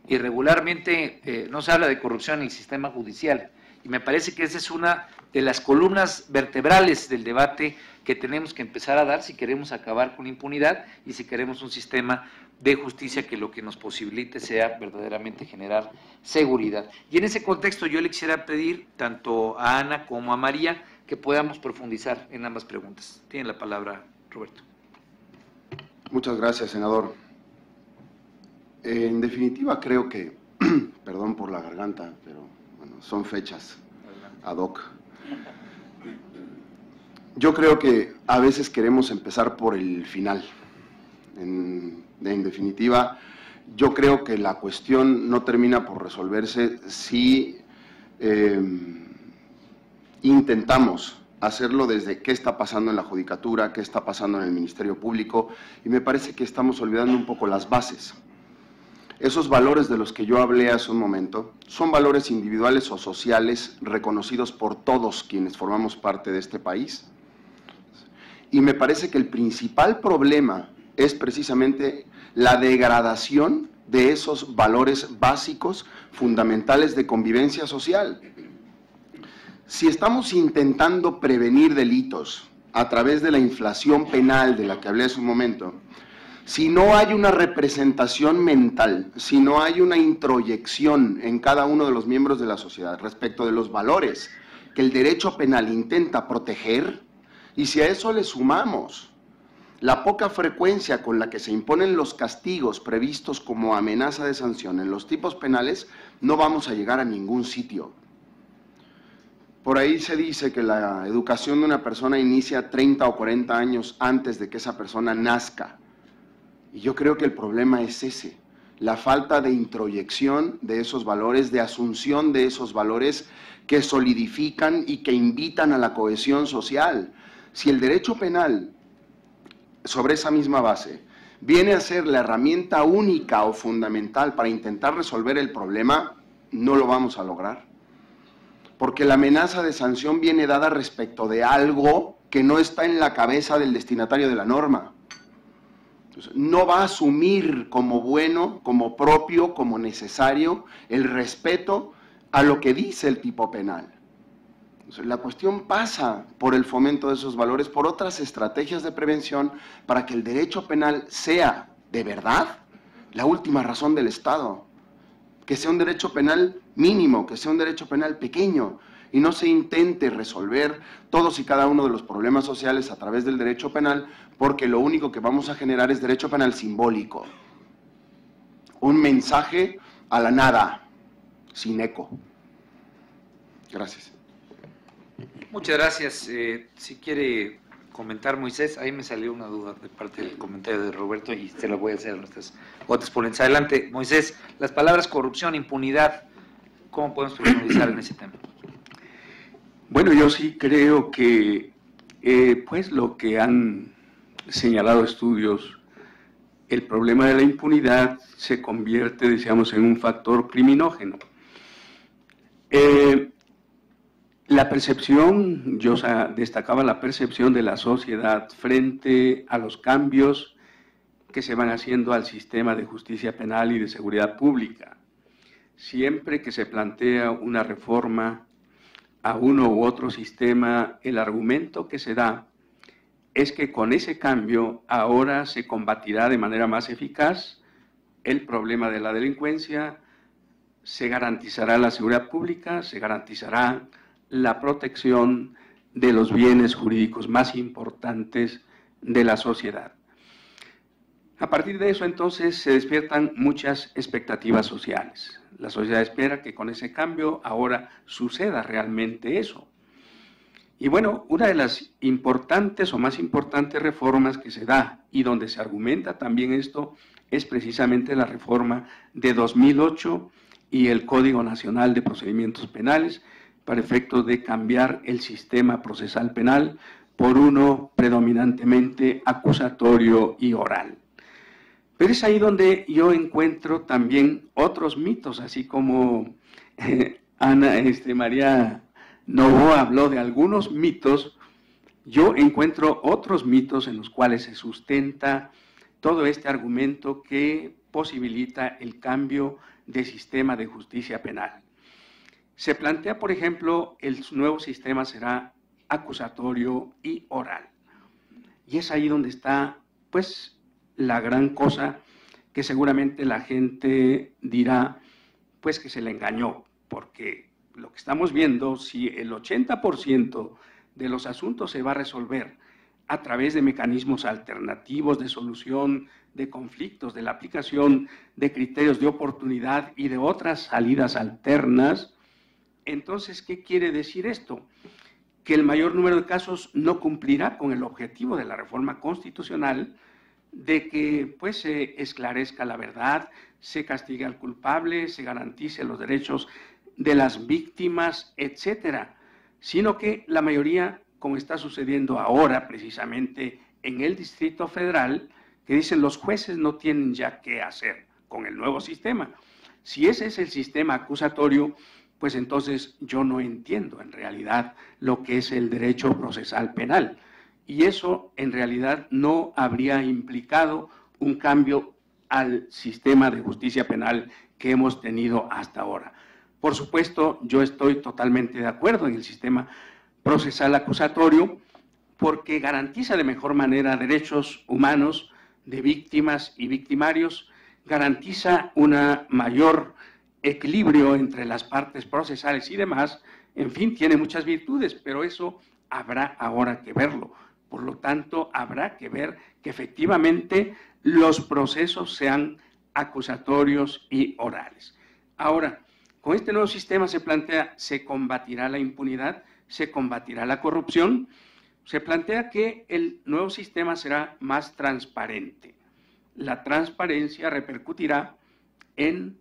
Y regularmente no se habla de corrupción en el sistema judicial. Y me parece que esa es una de las columnas vertebrales del debate que tenemos que empezar a dar si queremos acabar con la impunidad y si queremos un sistema de justicia que lo que nos posibilite sea verdaderamente generar seguridad. Y en ese contexto yo le quisiera pedir tanto a Ana como a María que podamos profundizar en ambas preguntas. Tiene la palabra, Roberto. Muchas gracias, senador. En definitiva, creo que, perdón por la garganta, pero bueno, son fechas ad hoc. Yo creo que a veces queremos empezar por el final. En definitiva, yo creo que la cuestión no termina por resolverse si intentamos hacerlo desde qué está pasando en la Judicatura, qué está pasando en el Ministerio Público, y me parece que estamos olvidando un poco las bases. Esos valores de los que yo hablé hace un momento son valores individuales o sociales reconocidos por todos quienes formamos parte de este país. Y me parece que el principal problema es precisamente la degradación de esos valores básicos, fundamentales de convivencia social. Si estamos intentando prevenir delitos a través de la inflación penal de la que hablé hace un momento, si no hay una representación mental, si no hay una introyección en cada uno de los miembros de la sociedad respecto de los valores que el derecho penal intenta proteger, y si a eso le sumamos la poca frecuencia con la que se imponen los castigos previstos como amenaza de sanción en los tipos penales, no vamos a llegar a ningún sitio. Por ahí se dice que la educación de una persona inicia 30 o 40 años antes de que esa persona nazca. Y yo creo que el problema es ese, la falta de introyección de esos valores, de asunción de esos valores que solidifican y que invitan a la cohesión social. Si el derecho penal, sobre esa misma base, viene a ser la herramienta única o fundamental para intentar resolver el problema, no lo vamos a lograr. Porque la amenaza de sanción viene dada respecto de algo que no está en la cabeza del destinatario de la norma. Entonces, no va a asumir como bueno, como propio, como necesario el respeto a lo que dice el tipo penal. Entonces, la cuestión pasa por el fomento de esos valores, por otras estrategias de prevención para que el derecho penal sea, de verdad, la última razón del Estado. Que sea un derecho penal mínimo, que sea un derecho penal pequeño, y no se intente resolver todos y cada uno de los problemas sociales a través del derecho penal, porque lo único que vamos a generar es derecho penal simbólico. Un mensaje a la nada, sin eco. Gracias. Muchas gracias. Si quiere comentar Moisés, ahí me salió una duda de parte del comentario de Roberto y se lo voy a hacer a nuestras otras ponentes. Adelante, Moisés, las palabras corrupción, impunidad, ¿cómo podemos profundizar en ese tema? Bueno, yo sí creo que pues lo que han señalado estudios, el problema de la impunidad se convierte, decíamos, en un factor criminógeno. La percepción, yo destacaba la percepción de la sociedad frente a los cambios que se van haciendo al sistema de justicia penal y de seguridad pública. Siempre que se plantea una reforma a uno u otro sistema, el argumento que se da es que con ese cambio ahora se combatirá de manera más eficaz el problema de la delincuencia, se garantizará la seguridad pública, se garantizará la protección de los bienes jurídicos más importantes de la sociedad. A partir de eso, entonces, se despiertan muchas expectativas sociales. La sociedad espera que con ese cambio ahora suceda realmente eso. Y bueno, una de las importantes o más importantes reformas que se da y donde se argumenta también esto es precisamente la reforma de 2008 y el Código Nacional de Procedimientos Penales, para efecto de cambiar el sistema procesal penal por uno predominantemente acusatorio y oral. Pero es ahí donde yo encuentro también otros mitos, así como María Novoa habló de algunos mitos, yo encuentro otros mitos en los cuales se sustenta todo este argumento que posibilita el cambio de sistema de justicia penal. Se plantea, por ejemplo, el nuevo sistema será acusatorio y oral. Y es ahí donde está, pues, la gran cosa que seguramente la gente dirá, pues, que se le engañó, porque lo que estamos viendo, si el 80% de los asuntos se va a resolver a través de mecanismos alternativos de solución de conflictos, de la aplicación de criterios de oportunidad y de otras salidas alternas, entonces, ¿qué quiere decir esto? Que el mayor número de casos no cumplirá con el objetivo de la reforma constitucional de que pues, se esclarezca la verdad, se castigue al culpable, se garantice los derechos de las víctimas, etcétera, sino que la mayoría, como está sucediendo ahora precisamente en el Distrito Federal, que dicen los jueces no tienen ya qué hacer, con el nuevo sistema. Si ese es el sistema acusatorio, pues entonces yo no entiendo en realidad lo que es el derecho procesal penal. Y eso en realidad no habría implicado un cambio al sistema de justicia penal que hemos tenido hasta ahora. Por supuesto, yo estoy totalmente de acuerdo en el sistema procesal acusatorio porque garantiza de mejor manera derechos humanos de víctimas y victimarios, garantiza un mayor equilibrio entre las partes procesales y demás, en fin, tiene muchas virtudes, pero eso habrá ahora que verlo. Por lo tanto, habrá que ver que efectivamente los procesos sean acusatorios y orales. Ahora, con este nuevo sistema se plantea, se combatirá la impunidad, se combatirá la corrupción, se plantea que el nuevo sistema será más transparente. La transparencia repercutirá en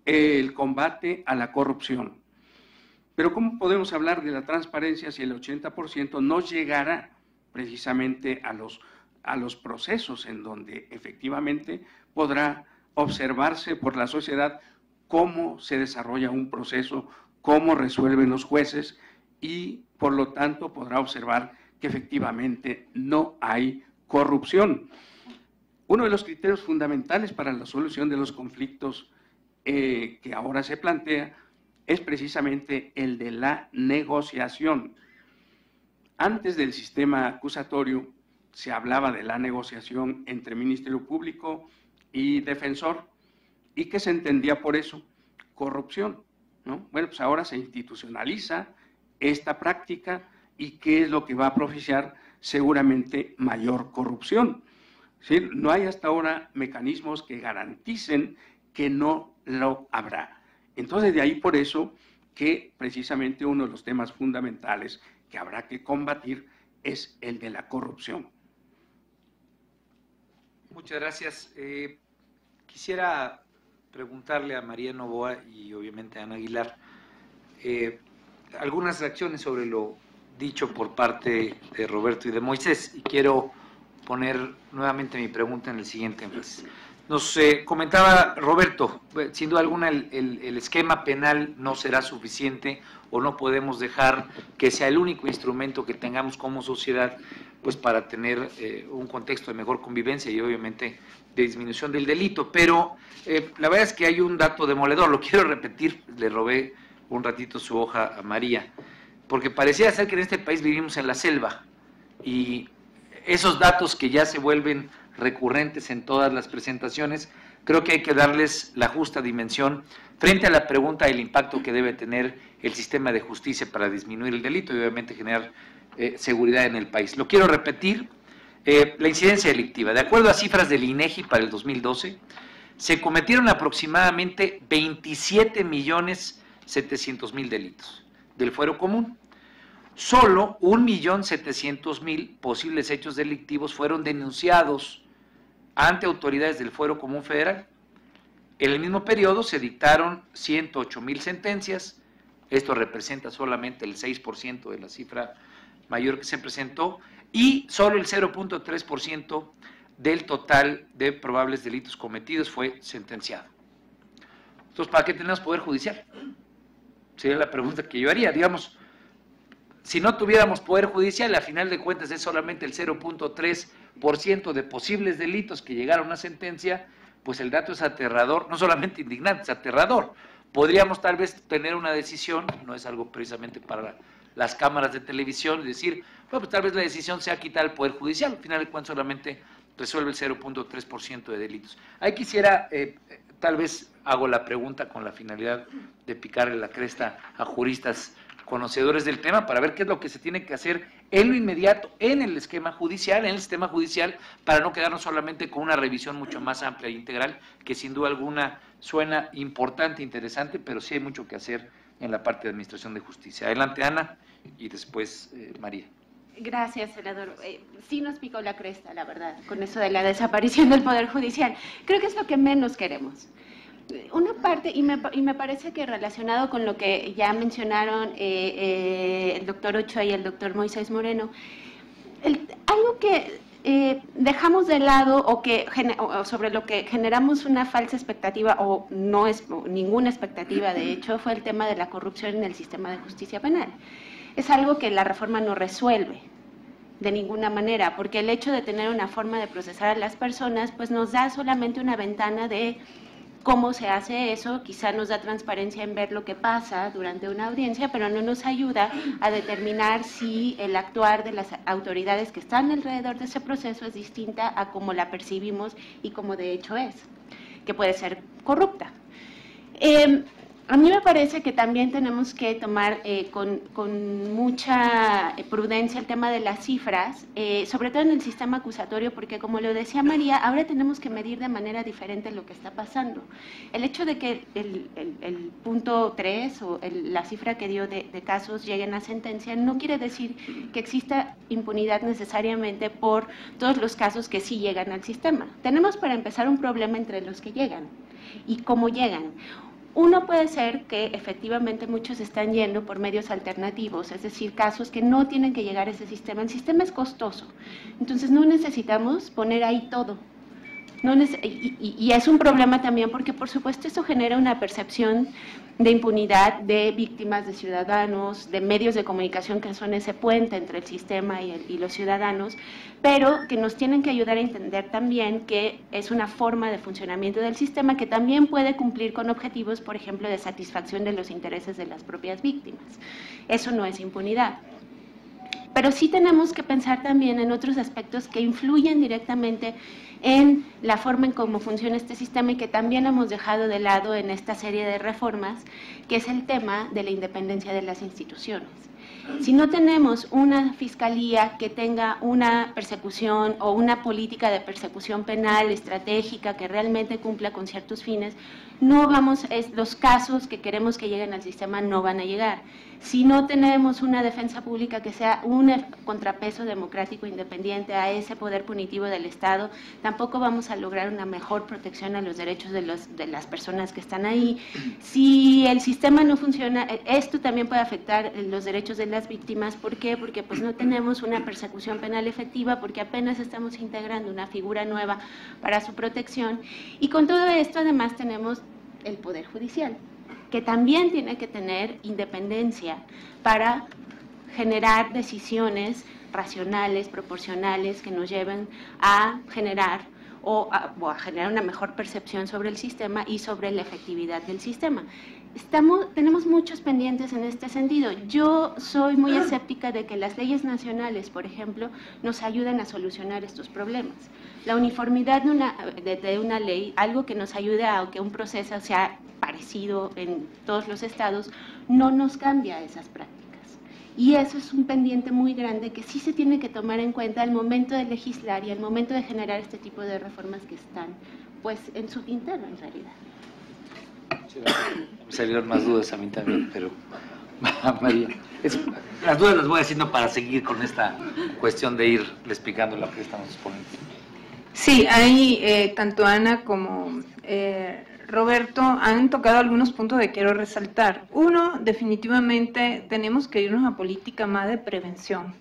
el combate a la corrupción. Pero ¿cómo podemos hablar de la transparencia si el 80% no llegará precisamente a los procesos en donde efectivamente podrá observarse por la sociedad cómo se desarrolla un proceso, cómo resuelven los jueces y por lo tanto podrá observar que efectivamente no hay corrupción? Uno de los criterios fundamentales para la solución de los conflictos que ahora se plantea es precisamente el de la negociación. Antes del sistema acusatorio se hablaba de la negociación entre Ministerio Público y defensor, y que se entendía por eso corrupción, ¿no? Bueno, pues ahora se institucionaliza esta práctica y ¿qué es lo que va a propiciar? Seguramente mayor corrupción. ¿Sí? No hay hasta ahora mecanismos que garanticen que no lo habrá. Entonces, de ahí por eso que precisamente uno de los temas fundamentales que habrá que combatir es el de la corrupción. Muchas gracias. Quisiera preguntarle a María Novoa y obviamente a Ana Aguilar algunas reacciones sobre lo dicho por parte de Roberto y de Moisés, y quiero poner nuevamente mi pregunta en el siguiente énfasis. Nos comentaba Roberto, sin duda alguna el esquema penal no será suficiente o no podemos dejar que sea el único instrumento que tengamos como sociedad pues para tener un contexto de mejor convivencia y obviamente de disminución del delito, pero la verdad es que hay un dato demoledor, lo quiero repetir, le robé un ratito su hoja a María, porque parecía ser que en este país vivimos en la selva y esos datos que ya se vuelven recurrentes en todas las presentaciones, creo que hay que darles la justa dimensión frente a la pregunta del impacto que debe tener el sistema de justicia para disminuir el delito y obviamente generar seguridad en el país. Lo quiero repetir, la incidencia delictiva. De acuerdo a cifras del INEGI para el 2012, se cometieron aproximadamente 27.700.000 delitos del fuero común. Solo 1.700.000 posibles hechos delictivos fueron denunciados ante autoridades del Fuero Común Federal. En el mismo periodo se dictaron 108.000 sentencias, esto representa solamente el 6% de la cifra mayor que se presentó, y solo el 0.3% del total de probables delitos cometidos fue sentenciado. Entonces, ¿para qué tenemos poder judicial? Sería la pregunta que yo haría, digamos. Si no tuviéramos poder judicial, a final de cuentas es solamente el 0.3% de posibles delitos que llegaron a sentencia, pues el dato es aterrador, no solamente indignante, es aterrador. Podríamos tal vez tener una decisión, no es algo precisamente para las cámaras de televisión, y decir, bueno, pues tal vez la decisión sea quitar el poder judicial, al final de cuentas solamente resuelve el 0.3% de delitos. Ahí quisiera, tal vez hago la pregunta con la finalidad de picarle la cresta a juristas conocedores del tema para ver qué es lo que se tiene que hacer en lo inmediato en el esquema judicial, en el sistema judicial, para no quedarnos solamente con una revisión mucho más amplia e integral, que sin duda alguna suena importante, interesante, pero sí hay mucho que hacer en la parte de administración de justicia. Adelante, Ana, y después María. Gracias, senador. Sí nos picó la cresta, la verdad, con eso de la desaparición del Poder Judicial. Creo que es lo que menos queremos. Una parte, y me parece que relacionado con lo que ya mencionaron el doctor Ochoa y el doctor Moisés Moreno, algo que dejamos de lado o sobre lo que generamos una falsa expectativa, o no es ninguna expectativa, de hecho, fue el tema de la corrupción en el sistema de justicia penal. Es algo que la reforma no resuelve de ninguna manera, porque el hecho de tener una forma de procesar a las personas, pues nos da solamente una ventana de cómo se hace eso, quizá nos da transparencia en ver lo que pasa durante una audiencia, pero no nos ayuda a determinar si el actuar de las autoridades que están alrededor de ese proceso es distinta a cómo la percibimos y como de hecho es, que puede ser corrupta. A mí me parece que también tenemos que tomar con mucha prudencia el tema de las cifras, sobre todo en el sistema acusatorio, porque como lo decía María, ahora tenemos que medir de manera diferente lo que está pasando. El hecho de que el punto 3 o la cifra que dio de casos lleguen a sentencia no quiere decir que exista impunidad necesariamente por todos los casos que sí llegan al sistema. Tenemos para empezar un problema entre los que llegan y cómo llegan. Uno puede ser que efectivamente muchos están yendo por medios alternativos, es decir, casos que no tienen que llegar a ese sistema. El sistema es costoso, entonces no necesitamos poner ahí todo. Y es un problema también porque, por supuesto, eso genera una percepción de impunidad de víctimas, de ciudadanos, de medios de comunicación que son ese puente entre el sistema y los ciudadanos, pero que nos tienen que ayudar a entender también que es una forma de funcionamiento del sistema que también puede cumplir con objetivos, por ejemplo, de satisfacción de los intereses de las propias víctimas. Eso no es impunidad. Pero sí tenemos que pensar también en otros aspectos que influyen directamente en la forma en cómo funciona este sistema y que también hemos dejado de lado en esta serie de reformas, que es el tema de la independencia de las instituciones. Si no tenemos una fiscalía que tenga una persecución o una política de persecución penal estratégica que realmente cumpla con ciertos fines, los casos que queremos que lleguen al sistema no van a llegar. Si no tenemos una defensa pública que sea un contrapeso democrático independiente a ese poder punitivo del Estado, tampoco vamos a lograr una mejor protección a los derechos de las personas que están ahí. Si el sistema no funciona, esto también puede afectar los derechos de las víctimas. ¿Por qué? Porque pues no tenemos una persecución penal efectiva, porque apenas estamos integrando una figura nueva para su protección. Y con todo esto además tenemos el Poder Judicial, que también tiene que tener independencia para generar decisiones racionales, proporcionales, que nos lleven a generar a generar una mejor percepción sobre el sistema y sobre la efectividad del sistema. Tenemos muchos pendientes en este sentido. Yo soy muy escéptica de que las leyes nacionales, por ejemplo, nos ayuden a solucionar estos problemas. La uniformidad de una ley, algo que nos ayude a que un proceso sea parecido en todos los estados, no nos cambia esas prácticas. Y eso es un pendiente muy grande que sí se tiene que tomar en cuenta al momento de legislar y al momento de generar este tipo de reformas que están pues en su tintero en realidad. Sí, me salieron más dudas a mí también, pero María, las dudas las voy haciendo para seguir con esta cuestión de ir explicando lo que estamos exponiendo. Sí, hay tanto Ana como Roberto han tocado algunos puntos que quiero resaltar. Uno, definitivamente tenemos que irnos a política más de prevención.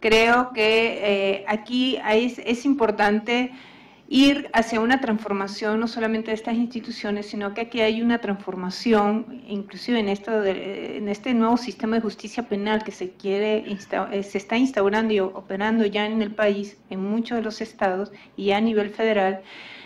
Creo que aquí es importante ir hacia una transformación no solamente de estas instituciones, sino que aquí hay una transformación, inclusive en este nuevo sistema de justicia penal que se está instaurando y operando ya en el país, en muchos de los estados y ya a nivel federal.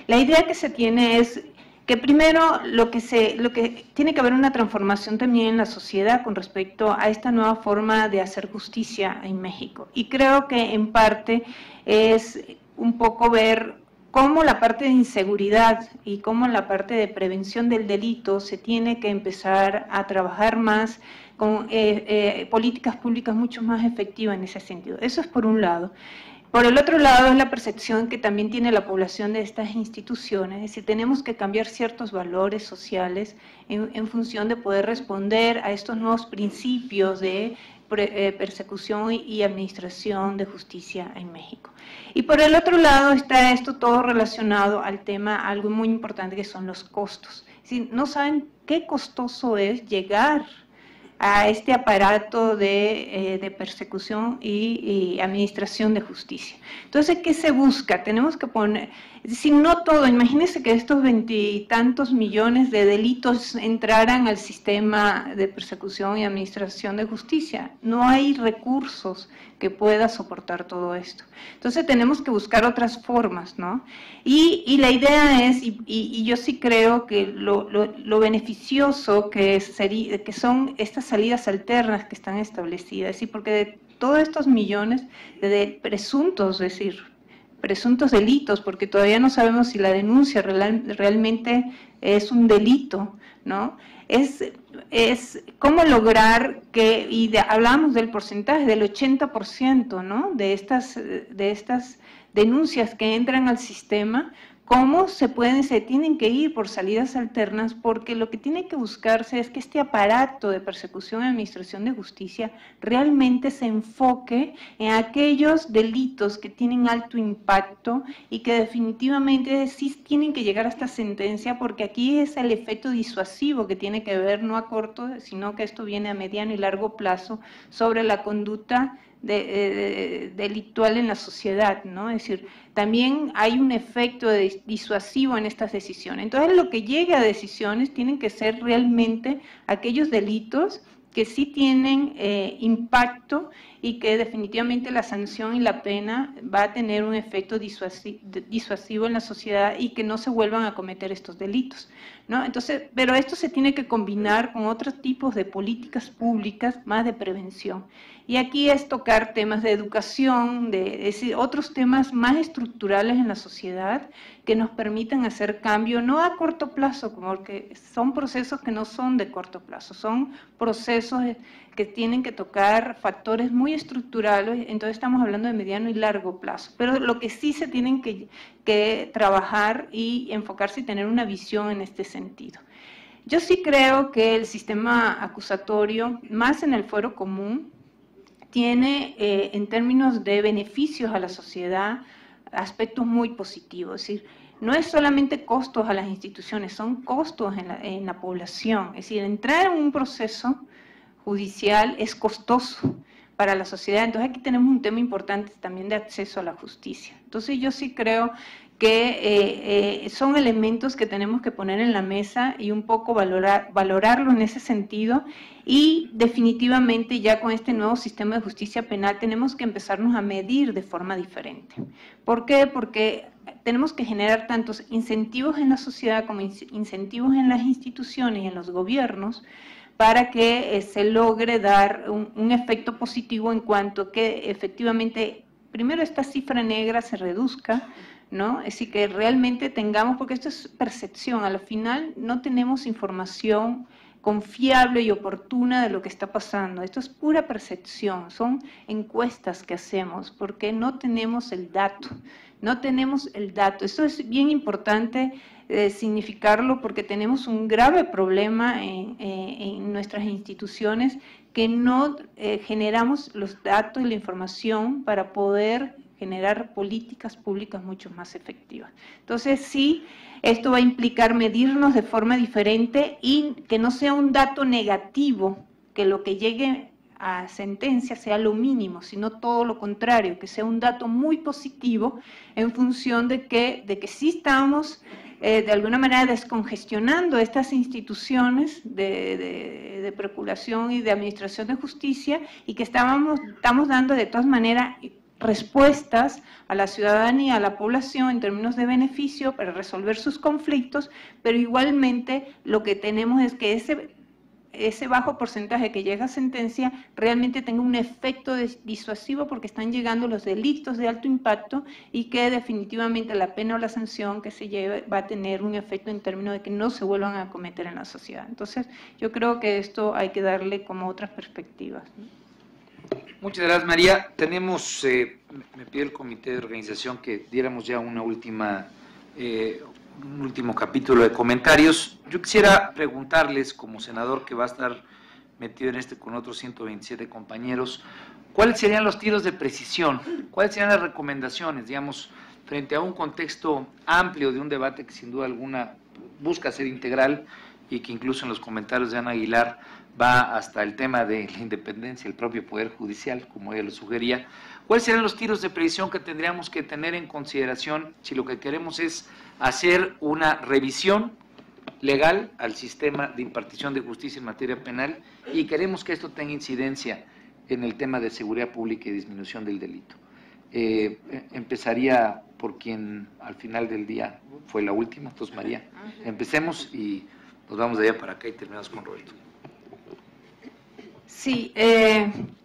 La idea que se tiene es que primero lo que tiene que haber una transformación también en la sociedad con respecto a esta nueva forma de hacer justicia en México. Y creo que en parte es un poco ver cómo la parte de inseguridad y cómo la parte de prevención del delito se tiene que empezar a trabajar más con políticas públicas mucho más efectivas en ese sentido. Eso es por un lado. Por el otro lado es la percepción que también tiene la población de estas instituciones, es decir, tenemos que cambiar ciertos valores sociales en función de poder responder a estos nuevos principios de persecución y administración de justicia en México. Y por el otro lado está esto todo relacionado al tema, algo muy importante que son los costos. Es decir, no saben qué costoso es llegar a este aparato de persecución y administración de justicia. Entonces, ¿qué se busca? Tenemos que poner, es decir, no todo, imagínense que estos 20 y tantos millones de delitos entraran al sistema de persecución y administración de justicia. No hay recursos que pueda soportar todo esto. Entonces tenemos que buscar otras formas, ¿no? Y la idea es, y yo sí creo que lo beneficioso que son estas salidas alternas que están establecidas, ¿sí? Porque de todos estos millones de presuntos, es decir, presuntos delitos, porque todavía no sabemos si la denuncia realmente es un delito, ¿no? Es cómo lograr que, hablamos del porcentaje del 80%, ¿no? de estas denuncias que entran al sistema, cómo se tienen que ir por salidas alternas, porque lo que tiene que buscarse es que este aparato de persecución y administración de justicia realmente se enfoque en aquellos delitos que tienen alto impacto y que definitivamente sí tienen que llegar a esta sentencia, porque aquí es el efecto disuasivo que tiene que ver no a corto, sino que esto viene a mediano y largo plazo sobre la conducta delictual en la sociedad, ¿no? Es decir, también hay un efecto disuasivo en estas decisiones. Entonces, lo que llegue a decisiones tienen que ser realmente aquellos delitos que sí tienen impacto y que definitivamente la sanción y la pena va a tener un efecto disuasivo en la sociedad y que no se vuelvan a cometer estos delitos, ¿no? Entonces, pero esto se tiene que combinar con otros tipos de políticas públicas más de prevención. Y aquí es tocar temas de educación, es decir, otros temas más estructurales en la sociedad que nos permitan hacer cambio, no a corto plazo, porque son procesos que no son de corto plazo, son procesos que tienen que tocar factores muy estructurales, entonces estamos hablando de mediano y largo plazo. Pero lo que sí se tienen que trabajar y enfocarse y tener una visión en este sentido. Yo sí creo que el sistema acusatorio, más en el fuero común, tiene en términos de beneficios a la sociedad aspectos muy positivos. Es decir, no es solamente costos a las instituciones, son costos en la población. Es decir, entrar en un proceso judicial es costoso para la sociedad. Entonces aquí tenemos un tema importante también de acceso a la justicia. Entonces yo sí creo que son elementos que tenemos que poner en la mesa y un poco valorarlo en ese sentido, y definitivamente ya con este nuevo sistema de justicia penal tenemos que empezarnos a medir de forma diferente. ¿Por qué? Porque tenemos que generar tantos incentivos en la sociedad como incentivos en las instituciones y en los gobiernos para que se logre dar un efecto positivo en cuanto que efectivamente, primero, esta cifra negra se reduzca, ¿no? Es decir, que realmente tengamos, porque esto es percepción, al final no tenemos información confiable y oportuna de lo que está pasando. Esto es pura percepción, son encuestas que hacemos, porque no tenemos el dato, no tenemos el dato. Esto es bien importante significarlo, porque tenemos un grave problema en nuestras instituciones, que no generamos los datos y la información para poder generar políticas públicas mucho más efectivas. Entonces sí, esto va a implicar medirnos de forma diferente y que no sea un dato negativo, que lo que llegue a sentencia sea lo mínimo, sino todo lo contrario, que sea un dato muy positivo en función de que sí estamos de alguna manera descongestionando estas instituciones de procuración y de administración de justicia, y que estamos dando de todas maneras respuestas a la ciudadanía, a la población en términos de beneficio para resolver sus conflictos, pero igualmente lo que tenemos es que ese bajo porcentaje que llega a sentencia realmente tenga un efecto disuasivo, porque están llegando los delitos de alto impacto y que definitivamente la pena o la sanción que se lleve va a tener un efecto en términos de que no se vuelvan a cometer en la sociedad. Entonces, yo creo que esto hay que darle como otras perspectivas, ¿no? Muchas gracias, María. Tenemos, me pide el comité de organización que diéramos ya un último capítulo de comentarios. Yo quisiera preguntarles, como senador que va a estar metido en con otros 127 compañeros, ¿cuáles serían los tiros de precisión? ¿Cuáles serían las recomendaciones, digamos, frente a un contexto amplio de un debate que sin duda alguna busca ser integral? y que incluso en los comentarios de Ana Aguilar va hasta el tema de la independencia del propio Poder Judicial, como ella lo sugería. ¿Cuáles serían los tiros de previsión que tendríamos que tener en consideración si lo que queremos es hacer una revisión legal al sistema de impartición de justicia en materia penal y queremos que esto tenga incidencia en el tema de seguridad pública y disminución del delito? Empezaría por quien al final del día fue la última, entonces María, empecemos y nos vamos de allá para acá y terminamos con Roberto. Sí,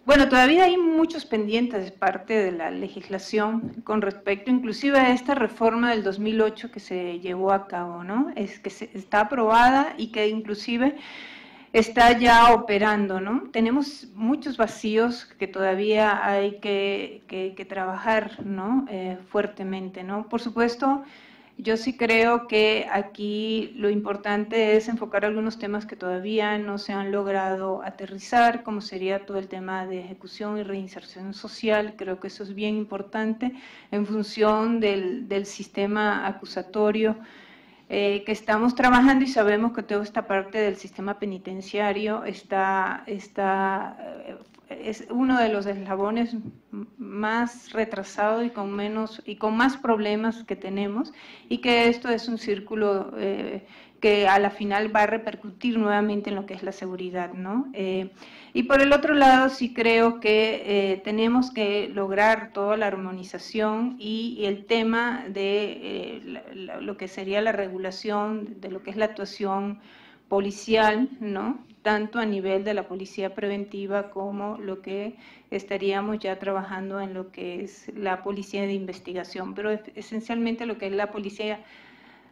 bueno, todavía hay muchos pendientes de parte de la legislación con respecto inclusive a esta reforma del 2008 que se llevó a cabo, ¿no? Es que está aprobada y que inclusive está ya operando, ¿no? Tenemos muchos vacíos que todavía hay que trabajar, ¿no? Fuertemente, ¿no? Por supuesto, yo sí creo que aquí lo importante es enfocar algunos temas que todavía no se han logrado aterrizar, como sería todo el tema de ejecución y reinserción social. Creo que eso es bien importante en función del sistema acusatorio que estamos trabajando, y sabemos que toda esta parte del sistema penitenciario es uno de los eslabones más retrasados y con más problemas que tenemos, y que esto es un círculo que a la final va a repercutir nuevamente en lo que es la seguridad, ¿no? Y por el otro lado, sí creo que tenemos que lograr toda la armonización y el tema de lo que sería la regulación de lo que es la actuación policial, ¿no? Tanto a nivel de la policía preventiva como lo que estaríamos ya trabajando en lo que es la policía de investigación, pero esencialmente lo que es la policía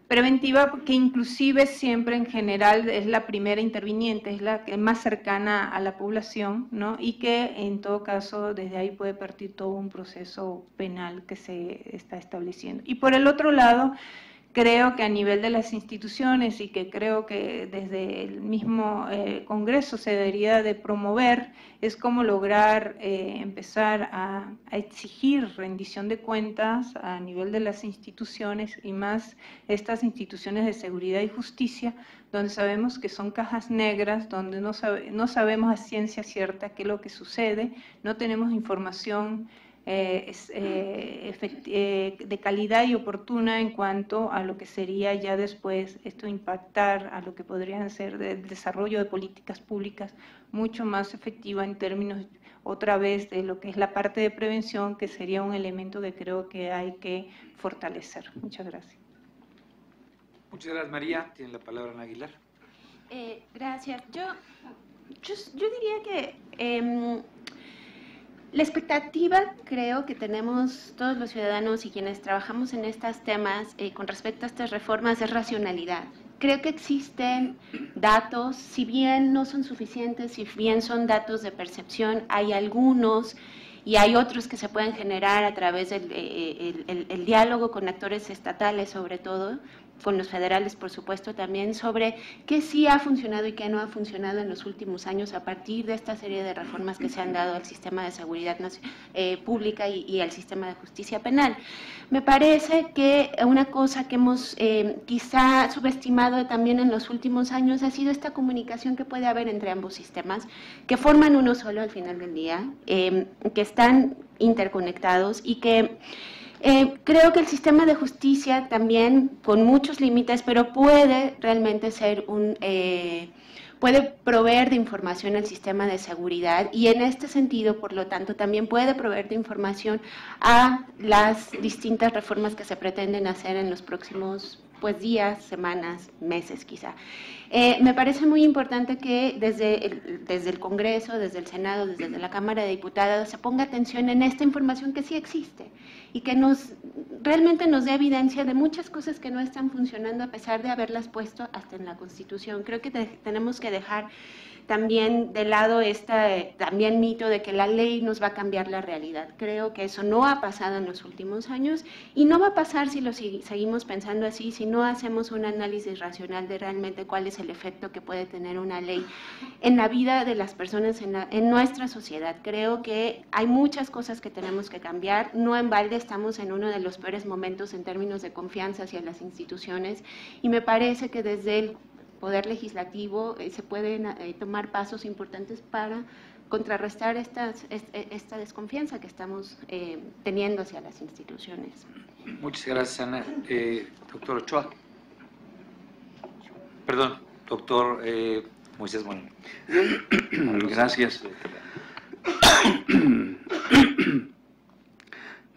preventiva, que inclusive siempre en general es la primera interviniente, es la que es más cercana a la población, ¿no? Y que en todo caso desde ahí puede partir todo un proceso penal que se está estableciendo. Y por el otro lado, creo que a nivel de las instituciones, y que creo que desde el mismo Congreso se debería de promover, es cómo lograr empezar a exigir rendición de cuentas a nivel de las instituciones, y más estas instituciones de seguridad y justicia, donde sabemos que son cajas negras, donde no sabemos a ciencia cierta qué es lo que sucede, no tenemos información de calidad y oportuna en cuanto a lo que sería ya después esto impactar a lo que podrían ser del desarrollo de políticas públicas mucho más efectiva en términos, otra vez, de lo que es la parte de prevención, que sería un elemento que creo que hay que fortalecer. Muchas gracias. Muchas gracias, María. Tiene la palabra Ana Aguilar. Gracias. Yo diría que la expectativa, creo, que tenemos todos los ciudadanos y quienes trabajamos en estos temas con respecto a estas reformas es racionalidad. Creo que existen datos, si bien no son suficientes, si bien son datos de percepción, hay algunos y hay otros que se pueden generar a través del el diálogo con actores estatales, sobre todo, con los federales, por supuesto, también, sobre qué sí ha funcionado y qué no ha funcionado en los últimos años a partir de esta serie de reformas que se han dado al sistema de seguridad pública y al sistema de justicia penal. Me parece que una cosa que hemos quizá subestimado también en los últimos años ha sido esta comunicación que puede haber entre ambos sistemas, que forman uno solo al final del día, que están interconectados y que creo que el sistema de justicia también, con muchos límites, pero puede realmente ser puede proveer de información al sistema de seguridad, y en este sentido, por lo tanto, también puede proveer de información a las distintas reformas que se pretenden hacer en los próximos días, semanas, meses quizá. Me parece muy importante que desde el Congreso, desde el Senado, desde la Cámara de Diputados se ponga atención en esta información que sí existe y que realmente nos dé evidencia de muchas cosas que no están funcionando a pesar de haberlas puesto hasta en la Constitución. Creo que tenemos que dejar también de lado también mito de que la ley nos va a cambiar la realidad. Creo que eso no ha pasado en los últimos años y no va a pasar si lo seguimos pensando así, si no hacemos un análisis racional de realmente cuál es el efecto que puede tener una ley en la vida de las personas en nuestra sociedad. Creo que hay muchas cosas que tenemos que cambiar. No en balde estamos en uno de los peores momentos en términos de confianza hacia las instituciones, y me parece que desde Poder Legislativo se pueden tomar pasos importantes para contrarrestar esta desconfianza que estamos teniendo hacia las instituciones. Muchas gracias, Ana. Doctor Ochoa. Perdón, doctor Moisés Molina. Gracias.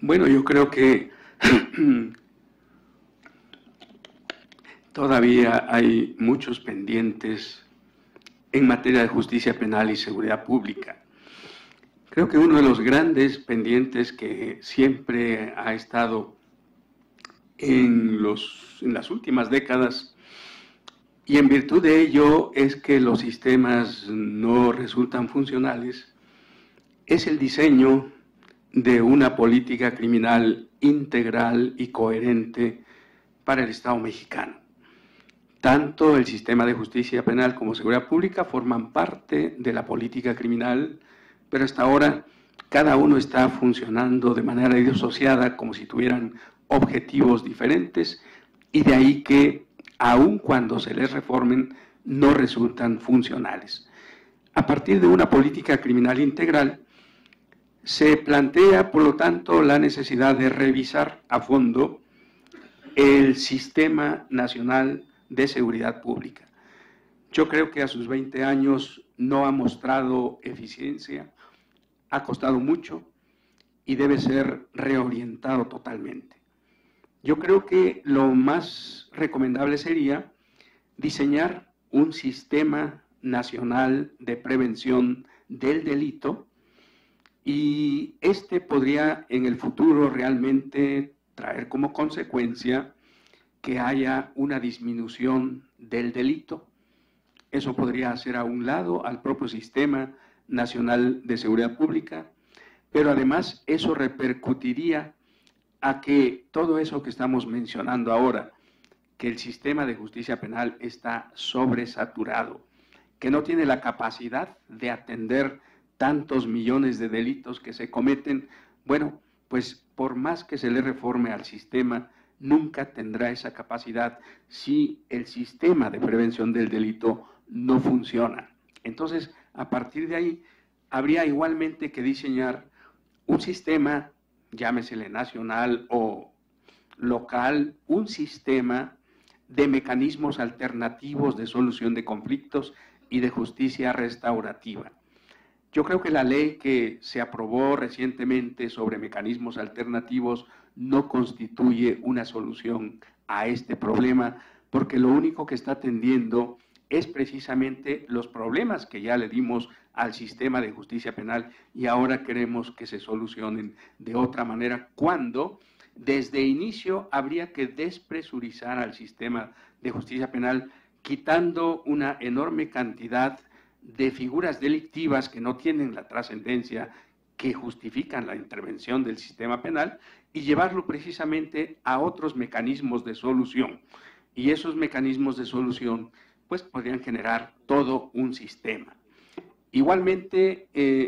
Bueno, yo creo que todavía hay muchos pendientes en materia de justicia penal y seguridad pública. Creo que uno de los grandes pendientes que siempre ha estado en las últimas décadas, y en virtud de ello es que los sistemas no resultan funcionales, es el diseño de una política criminal integral y coherente para el Estado mexicano. Tanto el sistema de justicia penal como seguridad pública forman parte de la política criminal, pero hasta ahora cada uno está funcionando de manera disociada, como si tuvieran objetivos diferentes, y de ahí que, aun cuando se les reformen, no resultan funcionales. A partir de una política criminal integral, se plantea, por lo tanto, la necesidad de revisar a fondo el Sistema Nacional de Seguridad Pública. Yo creo que a sus 20 años no ha mostrado eficiencia, ha costado mucho y debe ser reorientado totalmente. Yo creo que lo más recomendable sería diseñar un sistema nacional de prevención del delito, y este podría en el futuro realmente traer como consecuencia que haya una disminución del delito. Eso podría hacer a un lado al propio Sistema Nacional de Seguridad Pública, pero además eso repercutiría a que todo eso que estamos mencionando ahora, que el sistema de justicia penal está sobresaturado, que no tiene la capacidad de atender tantos millones de delitos que se cometen, bueno, pues por más que se le reforme al sistema, nunca tendrá esa capacidad si el sistema de prevención del delito no funciona. Entonces, a partir de ahí, habría igualmente que diseñar un sistema, llámesele nacional o local, un sistema de mecanismos alternativos de solución de conflictos y de justicia restaurativa. Yo creo que la ley que se aprobó recientemente sobre mecanismos alternativos no constituye una solución a este problema, porque lo único que está atendiendo es precisamente los problemas que ya le dimos al sistema de justicia penal y ahora queremos que se solucionen de otra manera, cuando desde inicio habría que despresurizar al sistema de justicia penal, quitando una enorme cantidad de figuras delictivas que no tienen la trascendencia que justifican la intervención del sistema penal y llevarlo precisamente a otros mecanismos de solución. Y esos mecanismos de solución pues podrían generar todo un sistema. Igualmente,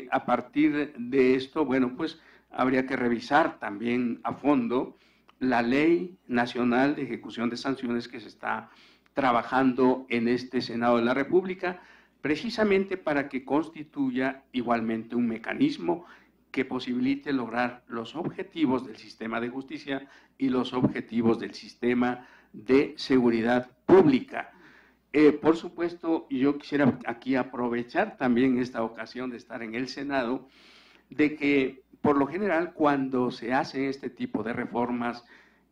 a partir de esto, bueno, pues habría que revisar también a fondo la Ley Nacional de Ejecución de Sanciones que se está trabajando en este Senado de la República, precisamente para que constituya igualmente un mecanismo que posibilite lograr los objetivos del sistema de justicia y los objetivos del sistema de seguridad pública. Por supuesto, yo quisiera aquí aprovechar también esta ocasión de estar en el Senado, de que por lo general cuando se hace este tipo de reformas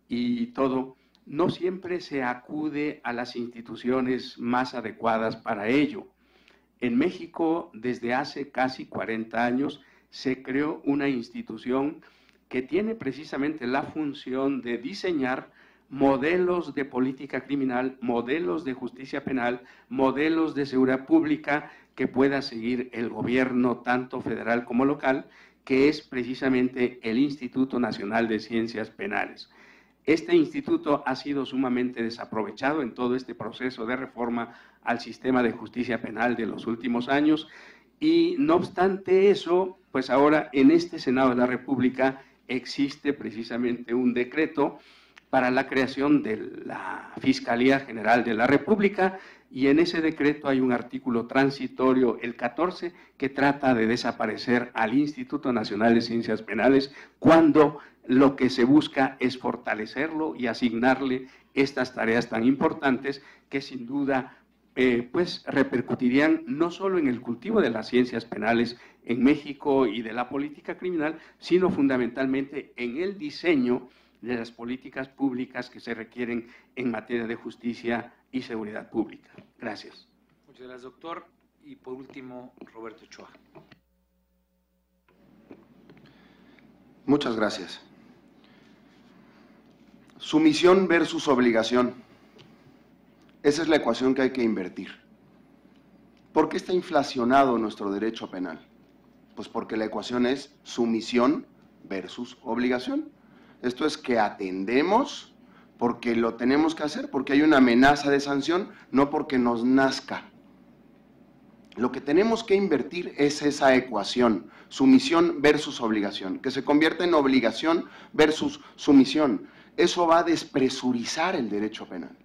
y todo, no siempre se acude a las instituciones más adecuadas para ello. En México, desde hace casi 40 años, se creó una institución que tiene precisamente la función de diseñar modelos de política criminal, modelos de justicia penal, modelos de seguridad pública que pueda seguir el gobierno, tanto federal como local, que es precisamente el Instituto Nacional de Ciencias Penales. Este instituto ha sido sumamente desaprovechado en todo este proceso de reforma al sistema de justicia penal de los últimos años y no obstante eso, pues ahora en este Senado de la República existe precisamente un decreto para la creación de la Fiscalía General de la República, y en ese decreto hay un artículo transitorio, el 14, que trata de desaparecer al Instituto Nacional de Ciencias Penales cuando lo que se busca es fortalecerlo y asignarle estas tareas tan importantes que sin duda pues repercutirían no solo en el cultivo de las ciencias penales en México y de la política criminal, sino fundamentalmente en el diseño de las políticas públicas que se requieren en materia de justicia y seguridad pública. Gracias. Muchas gracias, doctor. Y por último, Roberto Ochoa. Muchas gracias. Sumisión versus obligación. Esa es la ecuación que hay que invertir. ¿Por qué está inflacionado nuestro derecho penal? Pues porque la ecuación es sumisión versus obligación. Esto es que atendemos porque lo tenemos que hacer, porque hay una amenaza de sanción, no porque nos nazca. Lo que tenemos que invertir es esa ecuación, sumisión versus obligación, que se convierta en obligación versus sumisión. Eso va a despresurizar el derecho penal.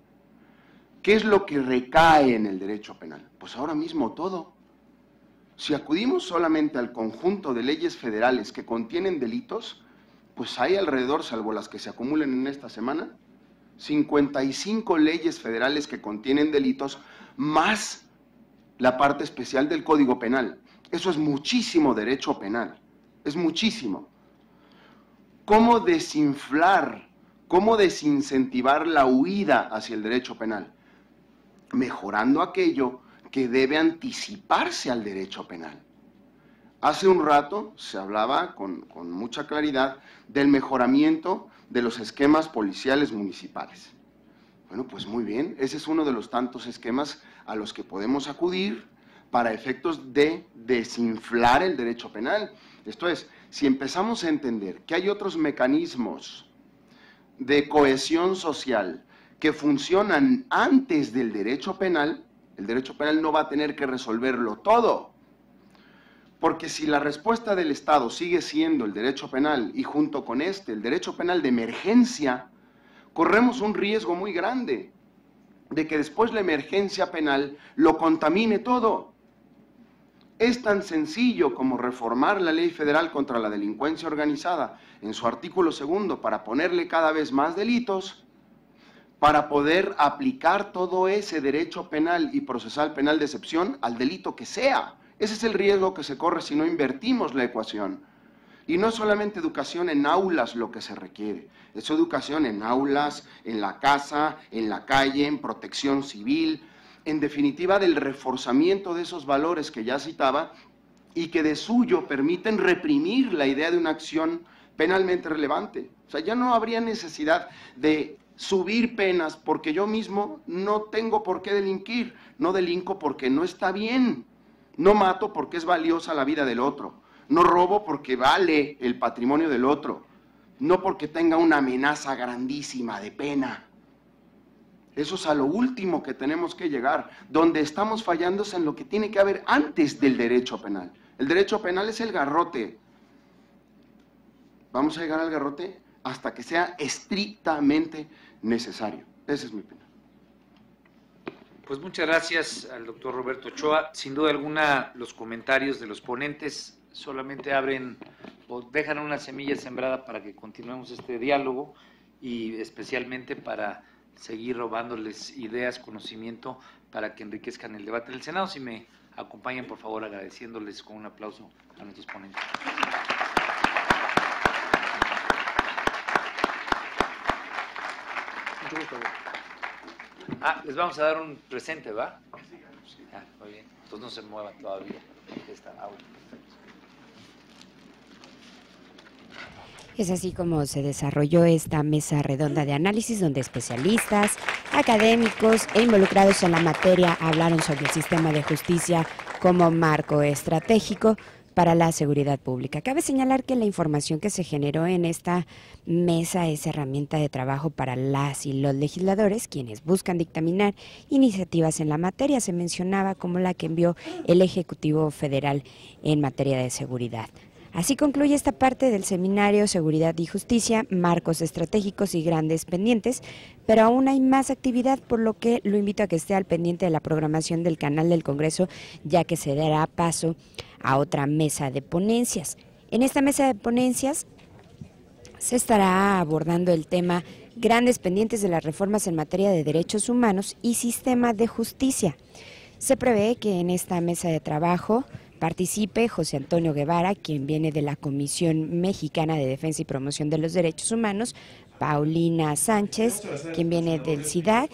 ¿Qué es lo que recae en el derecho penal? Pues ahora mismo todo. Si acudimos solamente al conjunto de leyes federales que contienen delitos, pues hay alrededor, salvo las que se acumulen en esta semana, 55 leyes federales que contienen delitos, más la parte especial del Código Penal. Eso es muchísimo derecho penal, es muchísimo. ¿Cómo desinflar, cómo desincentivar la huida hacia el derecho penal? Mejorando aquello que debe anticiparse al derecho penal. Hace un rato se hablaba con mucha claridad del mejoramiento de los esquemas policiales municipales. Bueno, pues muy bien, ese es uno de los tantos esquemas a los que podemos acudir para efectos de desinflar el derecho penal. Esto es, si empezamos a entender que hay otros mecanismos de cohesión social que funcionan antes del derecho penal, el derecho penal no va a tener que resolverlo todo. Porque si la respuesta del Estado sigue siendo el derecho penal y junto con el derecho penal de emergencia, corremos un riesgo muy grande de que después la emergencia penal lo contamine todo. Es tan sencillo como reformar la Ley Federal contra la Delincuencia Organizada en su artículo 2 para ponerle cada vez más delitos, para poder aplicar todo ese derecho penal y procesal penal de excepción al delito que sea. Ese es el riesgo que se corre si no invertimos la ecuación. Y no es solamente educación en aulas lo que se requiere, es educación en aulas, en la casa, en la calle, en protección civil, en definitiva del reforzamiento de esos valores que ya citaba y que de suyo permiten reprimir la idea de una acción penalmente relevante. O sea, ya no habría necesidad de subir penas porque yo mismo no tengo por qué delinquir, no delinco porque no está bien. No mato porque es valiosa la vida del otro. No robo porque vale el patrimonio del otro. No porque tenga una amenaza grandísima de pena. Eso es a lo último que tenemos que llegar. Donde estamos fallando es en lo que tiene que haber antes del derecho penal. El derecho penal es el garrote. Vamos a llegar al garrote hasta que sea estrictamente necesario. Esa es mi opinión. Pues muchas gracias al doctor Roberto Ochoa. Sin duda alguna, los comentarios de los ponentes solamente abren o dejan una semilla sembrada para que continuemos este diálogo y especialmente para seguir robándoles ideas, conocimiento, para que enriquezcan el debate del Senado. Si me acompañan, por favor, agradeciéndoles con un aplauso a nuestros ponentes. Mucho gusto. Les vamos a dar un presente, ¿va? Muy bien. Entonces no se muevan todavía. Es así como se desarrolló esta mesa redonda de análisis donde especialistas, académicos e involucrados en la materia hablaron sobre el sistema de justicia como marco estratégico para la seguridad pública. Cabe señalar que la información que se generó en esta mesa es herramienta de trabajo para las y los legisladores, quienes buscan dictaminar iniciativas en la materia. Se mencionaba como la que envió el Ejecutivo Federal en materia de seguridad. Así concluye esta parte del seminario Seguridad y Justicia, Marcos Estratégicos y Grandes Pendientes, pero aún hay más actividad, por lo que lo invito a que esté al pendiente de la programación del canal del Congreso, ya que se dará paso a otra mesa de ponencias. En esta mesa de ponencias se estará abordando el tema Grandes Pendientes de las reformas en materia de derechos humanos y sistema de justicia. Se prevé que en esta mesa de trabajo participe José Antonio Guevara, quien viene de la Comisión Mexicana de Defensa y Promoción de los Derechos Humanos, Paulina Sánchez, quien viene del CIDAD,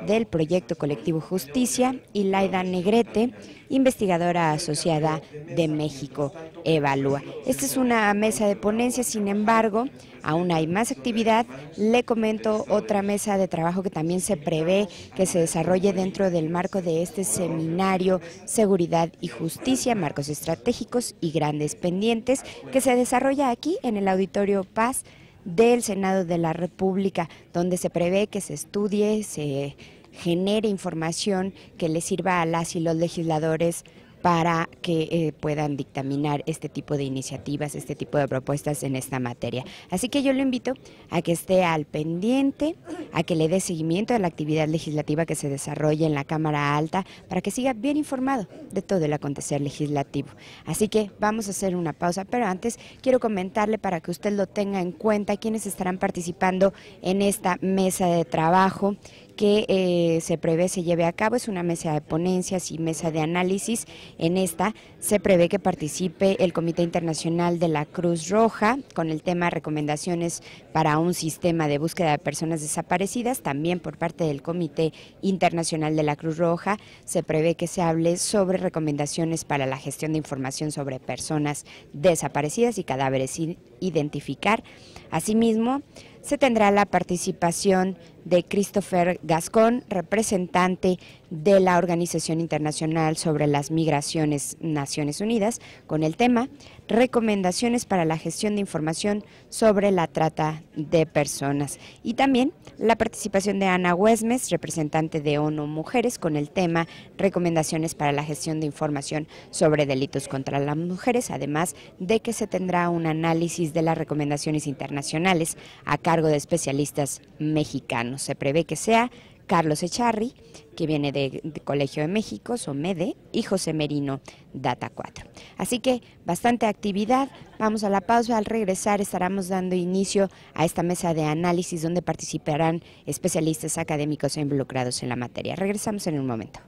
del Proyecto Colectivo Justicia, y Laida Negrete, investigadora asociada de México Evalúa. Esta es una mesa de ponencias, sin embargo, aún hay más actividad. Le comento otra mesa de trabajo que también se prevé que se desarrolle dentro del marco de este seminario Seguridad y Justicia, Marcos Estratégicos y Grandes Pendientes, que se desarrolla aquí en el Auditorio Paz del Senado de la República, donde se prevé que se estudie, se genere información que le sirva a las y los legisladores para que puedan dictaminar este tipo de iniciativas, este tipo de propuestas en esta materia. Así que yo lo invito a que esté al pendiente, a que le dé seguimiento a la actividad legislativa que se desarrolla en la Cámara Alta, para que siga bien informado de todo el acontecer legislativo. Así que vamos a hacer una pausa, pero antes quiero comentarle, para que usted lo tenga en cuenta, quiénes estarán participando en esta mesa de trabajo que se prevé se lleve a cabo. Es una mesa de ponencias y mesa de análisis. En esta se prevé que participe el Comité Internacional de la Cruz Roja con el tema recomendaciones para un sistema de búsqueda de personas desaparecidas. También por parte del Comité Internacional de la Cruz Roja se prevé que se hable sobre recomendaciones para la gestión de información sobre personas desaparecidas y cadáveres sin identificar. Asimismo, se tendrá la participación de Christopher Gascón, representante de la Organización Internacional sobre las Migraciones, Naciones Unidas, con el tema Recomendaciones para la gestión de información sobre la trata de personas. Y también la participación de Ana Huesmes, representante de ONU Mujeres, con el tema Recomendaciones para la gestión de información sobre delitos contra las mujeres, además de que se tendrá un análisis de las recomendaciones internacionales a cargo de especialistas mexicanos. Se prevé que sea Carlos Echarri, que viene de Colegio de México, SOMEDE, y José Merino, Data 4. Así que bastante actividad. Vamos a la pausa. Al regresar estaremos dando inicio a esta mesa de análisis donde participarán especialistas académicos involucrados en la materia. Regresamos en un momento.